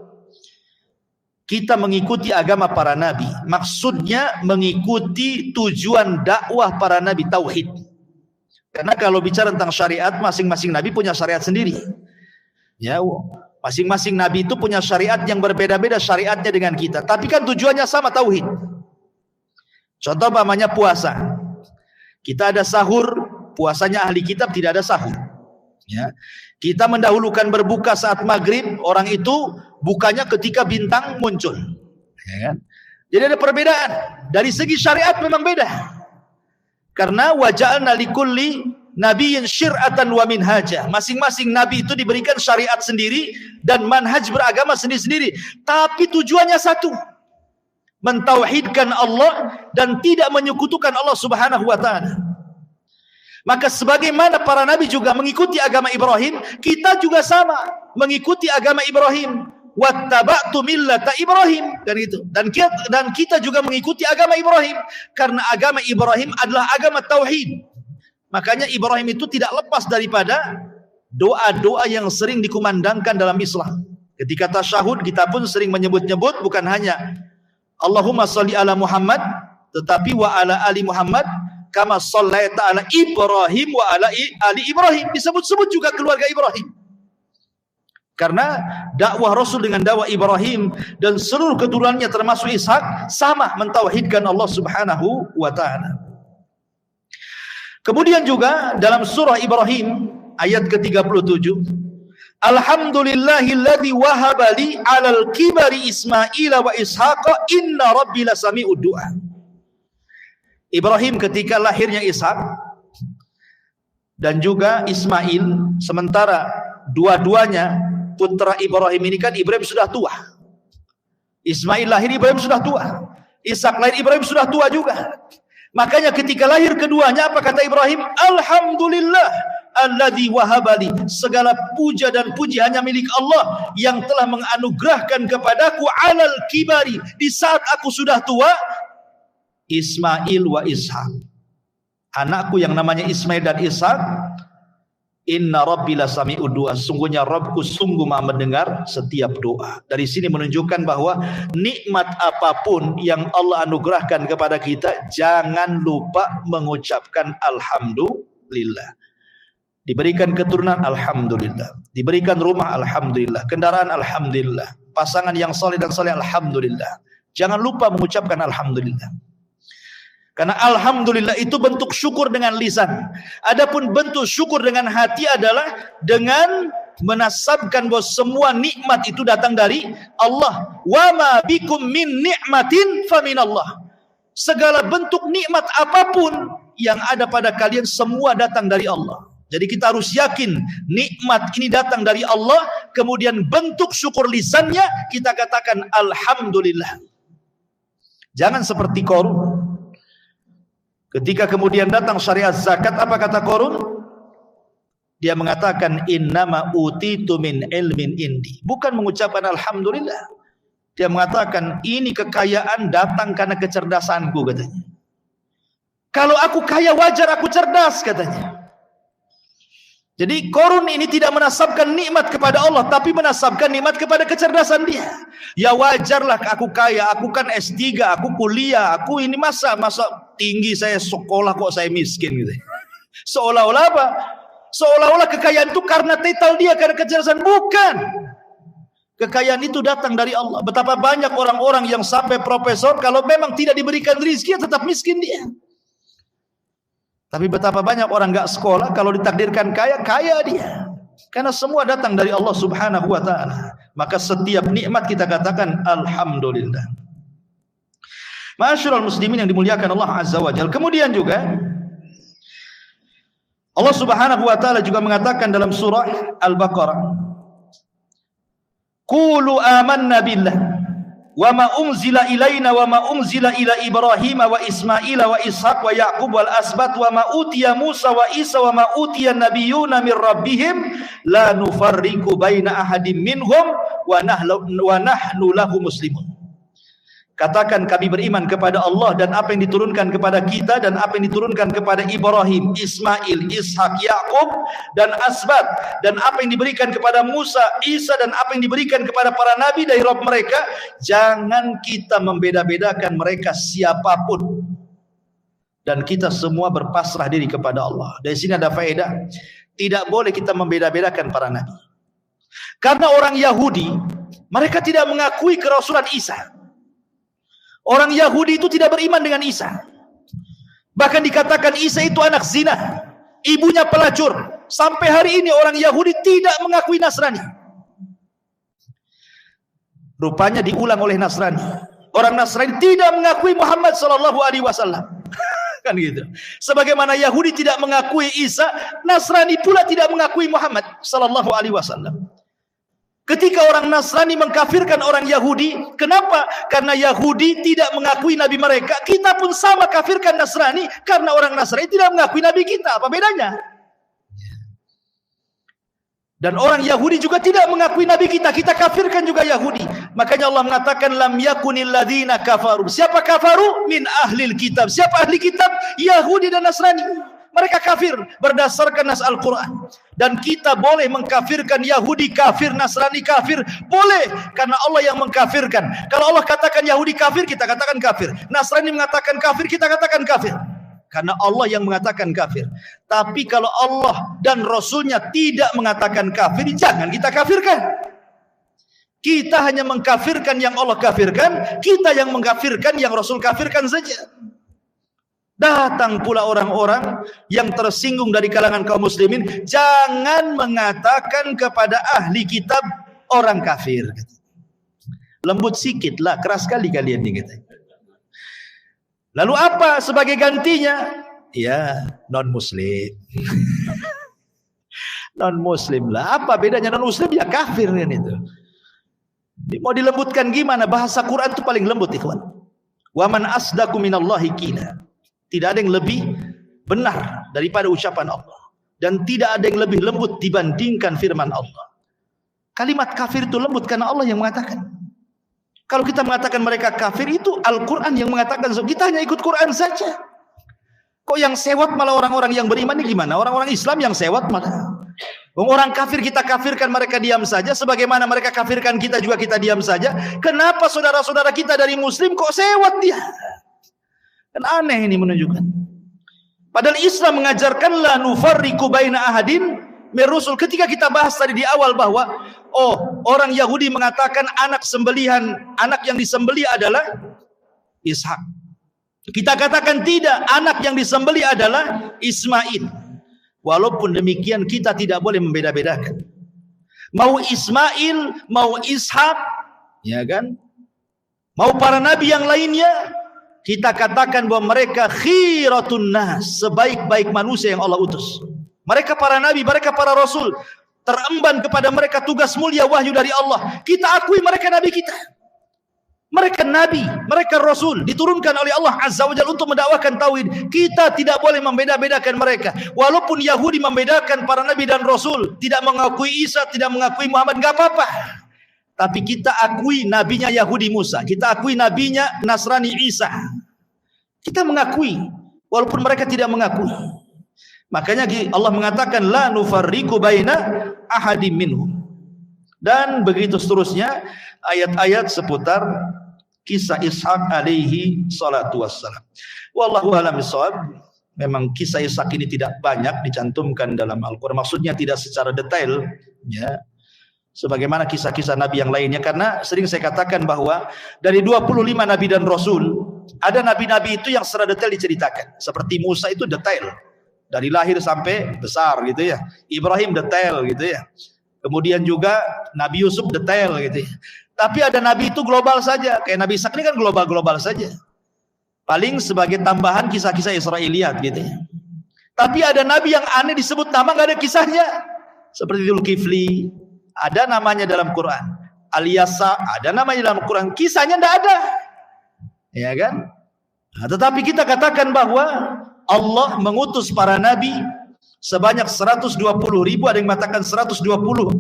kita mengikuti agama para nabi. Maksudnya mengikuti tujuan dakwah para nabi, tauhid. Karena kalau bicara tentang syariat, masing-masing nabi punya syariat sendiri. Ya, masing-masing nabi itu punya syariat yang berbeda-beda syariatnya dengan kita. Tapi kan tujuannya sama, tauhid. Contoh namanya puasa. Kita ada sahur, puasanya ahli kitab tidak ada sahur. Ya. Kita mendahulukan berbuka saat maghrib, orang itu bukanya ketika bintang muncul. Ya kan? Jadi ada perbedaan. Dari segi syariat memang beda. Karena waja'alna likulli nabiyyin syir'atan wa minhaja. Masing-masing nabi itu diberikan syariat sendiri dan manhaj beragama sendiri-sendiri. Tapi tujuannya satu. Mentauhidkan Allah dan tidak menyekutukan Allah Subhanahu wa taala. Maka sebagaimana para nabi juga mengikuti agama Ibrahim, kita juga sama mengikuti agama Ibrahim. Wattaba'tu millata Ibrahim, dan kita juga mengikuti agama Ibrahim karena agama Ibrahim adalah agama tauhid. Makanya Ibrahim itu tidak lepas daripada doa-doa yang sering dikumandangkan dalam Islam. Ketika tasyahud kita pun sering menyebut-nyebut bukan hanya Allahumma sholli ala Muhammad, tetapi wa ala ali Muhammad kama shallaita ala Ibrahim wa ala ali Ibrahim. Disebut-sebut juga keluarga Ibrahim. Karena dakwah Rasul dengan dakwah Ibrahim dan seluruh keturunannya termasuk Ishak sama mentauhidkan Allah Subhanahu wa taala. Kemudian juga dalam surah Ibrahim ayat ke-37, Alhamdulillahilladzi wahaba li 'alal kibari Ismail wa Ishaqa inna rabbi lasami'ud du'a. Ibrahim ketika lahirnya Ishak dan juga Ismail, sementara dua-duanya putra Ibrahim ini kan Ibrahim sudah tua. Ismail lahir Ibrahim sudah tua. Ishak lahir Ibrahim sudah tua juga. Makanya ketika lahir keduanya apa kata Ibrahim? Alhamdulillah alladzi wahabali. Segala puja dan puji hanya milik Allah yang telah menganugerahkan kepadaku alal kibari, di saat aku sudah tua, Ismail wa Ishak. Anakku yang namanya Ismail dan Ishak. Inna rabbi lasami'ud du'a. Sungguhnya Rabbku sungguh maha mendengar setiap doa. Dari sini menunjukkan bahwa nikmat apapun yang Allah anugerahkan kepada kita, jangan lupa mengucapkan alhamdulillah. Diberikan keturunan, alhamdulillah. Diberikan rumah, alhamdulillah. Kendaraan, alhamdulillah. Pasangan yang saleh dan saleh, alhamdulillah. Jangan lupa mengucapkan alhamdulillah. Karena alhamdulillah itu bentuk syukur dengan lisan. Adapun bentuk syukur dengan hati adalah dengan menasabkan bahwa semua nikmat itu datang dari Allah. Wa ma bikum min ni'matin faminallah. Segala bentuk nikmat apapun yang ada pada kalian semua datang dari Allah. Jadi kita harus yakin nikmat ini datang dari Allah. Kemudian bentuk syukur lisannya kita katakan alhamdulillah. Jangan seperti Qarun. Ketika kemudian datang syariat zakat, apa kata Qarun? Dia mengatakan innama utitu min ilmin indi. Bukan mengucapkan alhamdulillah. Dia mengatakan ini kekayaan datang karena kecerdasanku, katanya. Kalau aku kaya wajar aku cerdas, katanya. Jadi Qarun ini tidak menasabkan nikmat kepada Allah, tapi menasabkan nikmat kepada kecerdasan dia. Ya wajarlah aku kaya, aku kan S3, aku kuliah, aku ini masa tinggi saya sekolah kok saya miskin gitu. Seolah-olah apa? Seolah-olah kekayaan itu karena titel dia, karena kecerdasan. Bukan. Kekayaan itu datang dari Allah. Betapa banyak orang-orang yang sampai profesor, kalau memang tidak diberikan rezeki tetap miskin dia. Tapi betapa banyak orang enggak sekolah, kalau ditakdirkan kaya, kaya dia. Karena semua datang dari Allah Subhanahu wa taala. Maka setiap nikmat kita katakan alhamdulillah. Ma'asyiral muslimin yang dimuliakan Allah Azza wa Jalla. Kemudian juga Allah Subhanahu wa taala juga mengatakan dalam surah Al-Baqarah, Qulu amanna billah wa ma unzila ilaina wa ma unzila ila Ibrahim wa Ismail wa Ishaq wa Yaqub wal asbat wa ma utiya Musa wa Isa wa ma utiya nabiyyuna min rabbihim la nufarriqu baina ahadin minhum wa nahnu lahu muslimun. Katakan kami beriman kepada Allah dan apa yang diturunkan kepada kita dan apa yang diturunkan kepada Ibrahim, Ismail, Ishak, Yaqub dan Asbat, dan apa yang diberikan kepada Musa, Isa dan apa yang diberikan kepada para nabi dari Rabb mereka. Jangan kita membeda-bedakan mereka siapapun, dan kita semua berpasrah diri kepada Allah. Dari sini ada faedah, tidak boleh kita membeda-bedakan para nabi. Karena orang Yahudi mereka tidak mengakui kerasulan Isa. Orang Yahudi itu tidak beriman dengan Isa. Bahkan dikatakan Isa itu anak zina, ibunya pelacur. Sampai hari ini orang Yahudi tidak mengakui Nasrani. Rupanya diulang oleh Nasrani. Orang Nasrani tidak mengakui Muhammad sallallahu alaihi wasallam. Kan gitu. Sebagaimana Yahudi tidak mengakui Isa, Nasrani pula tidak mengakui Muhammad sallallahu alaihi wasallam. Ketika orang Nasrani mengkafirkan orang Yahudi, kenapa? Karena Yahudi tidak mengakui Nabi mereka. Kita pun sama kafirkan Nasrani, karena orang Nasrani tidak mengakui Nabi kita. Apa bedanya? Dan orang Yahudi juga tidak mengakui Nabi kita. Kita kafirkan juga Yahudi. Makanya Allah mengatakan, Lam yakunil ladhina kafaru. Siapa kafaru? Min ahlil kitab. Siapa ahli kitab? Yahudi dan Nasrani. Mereka kafir berdasarkan nas Al-Quran. Dan kita boleh mengkafirkan Yahudi kafir, Nasrani kafir. Boleh, karena Allah yang mengkafirkan. Kalau Allah katakan Yahudi kafir, kita katakan kafir. Nasrani mengatakan kafir, kita katakan kafir. Karena Allah yang mengatakan kafir. Tapi kalau Allah dan Rasulnya tidak mengatakan kafir, jangan kita kafirkan. Kita hanya mengkafirkan yang Allah kafirkan, kita yang mengkafirkan yang Rasul kafirkan saja. Datang pula orang-orang yang tersinggung dari kalangan kaum muslimin, jangan mengatakan kepada ahli kitab orang kafir. Lembut sikit lah, keras sekali kalian nih. Lalu apa sebagai gantinya? Ya, non muslim. Non muslim lah. Apa bedanya non muslim? Ya kafir kan itu. Mau dilembutkan gimana? Bahasa Quran itu paling lembut, ikhwan. Wa man asdaqu minallahi qila. Tidak ada yang lebih benar daripada ucapan Allah. Dan tidak ada yang lebih lembut dibandingkan firman Allah. Kalimat kafir itu lembut karena Allah yang mengatakan. Kalau kita mengatakan mereka kafir, itu Al-Quran yang mengatakan. Kita hanya ikut Quran saja. Kok yang sewot malah orang-orang yang beriman ini gimana? Orang-orang Islam yang sewot malah. Orang kafir kita kafirkan, mereka diam saja. Sebagaimana mereka kafirkan kita juga kita diam saja. Kenapa saudara-saudara kita dari Muslim kok sewot dia? Kan aneh ini menunjukkan. Padahal Islam mengajarkan la nufarriqu baina ahadin mir rusul. Ketika kita bahas tadi di awal bahwa orang Yahudi mengatakan anak yang disembelih adalah Ishak. Kita katakan tidak, anak yang disembelih adalah Ismail. Walaupun demikian kita tidak boleh membeda-bedakan. Mau Ismail, mau Ishak, ya kan? Mau para nabi yang lainnya, kita katakan bahwa mereka khiratun nas, sebaik-baik manusia yang Allah utus. Mereka para nabi, mereka para rasul, teremban kepada mereka tugas mulia wahyu dari Allah. Kita akui mereka nabi kita. Mereka nabi, mereka rasul, diturunkan oleh Allah Azza wa Jalla untuk mendakwakan tauhid. Kita tidak boleh membeda-bedakan mereka. Walaupun Yahudi membedakan para nabi dan rasul, tidak mengakui Isa, tidak mengakui Muhammad, enggak apa-apa. Tapi kita akui nabinya Yahudi Musa, kita akui nabinya Nasrani Isa. Kita mengakui walaupun mereka tidak mengakui. Makanya Allah mengatakan la nufarriqu baina ahadim minhum. Dan begitu seterusnya ayat-ayat seputar kisah Ishak alaihi salatu wassalam. Wallahu a'lam bishawab. Memang kisah Ishak ini tidak banyak dicantumkan dalam Al-Qur'an. Maksudnya tidak secara detail, ya. Sebagaimana kisah-kisah nabi yang lainnya, karena sering saya katakan bahwa dari 25 nabi dan rasul, ada nabi-nabi itu yang secara detail diceritakan. Seperti Musa itu detail, dari lahir sampai besar gitu ya. Ibrahim detail gitu ya. Kemudian juga Nabi Yusuf detail gitu ya. Tapi ada nabi itu global saja, kayak Nabi Ishak ini kan global-global saja. Paling sebagai tambahan kisah-kisah Israiliyat gitu ya. Tapi ada nabi yang aneh disebut nama nggak ada kisahnya, seperti Dzulkifli. Ada namanya dalam Quran. Al-Yasa ada namanya dalam Quran. Kisahnya tidak ada. Ya kan? Nah, tetapi kita katakan bahwa Allah mengutus para nabi sebanyak 120.000, ada yang mengatakan 124.000,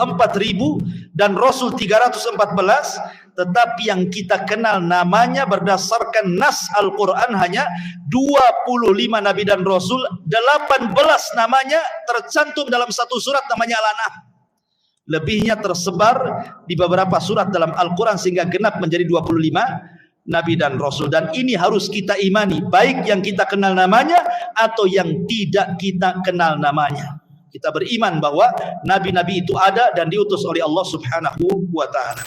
dan Rasul 314. Tetapi yang kita kenal namanya berdasarkan nas Al-Quran hanya 25 nabi dan Rasul. 18 namanya tercantum dalam satu surat namanya Al-An'am. Lebihnya tersebar di beberapa surat dalam Al-Quran sehingga genap menjadi 25 nabi dan rasul. Dan ini harus kita imani, baik yang kita kenal namanya atau yang tidak kita kenal namanya. Kita beriman bahwa nabi-nabi itu ada dan diutus oleh Allah Subhanahu wa ta'ala.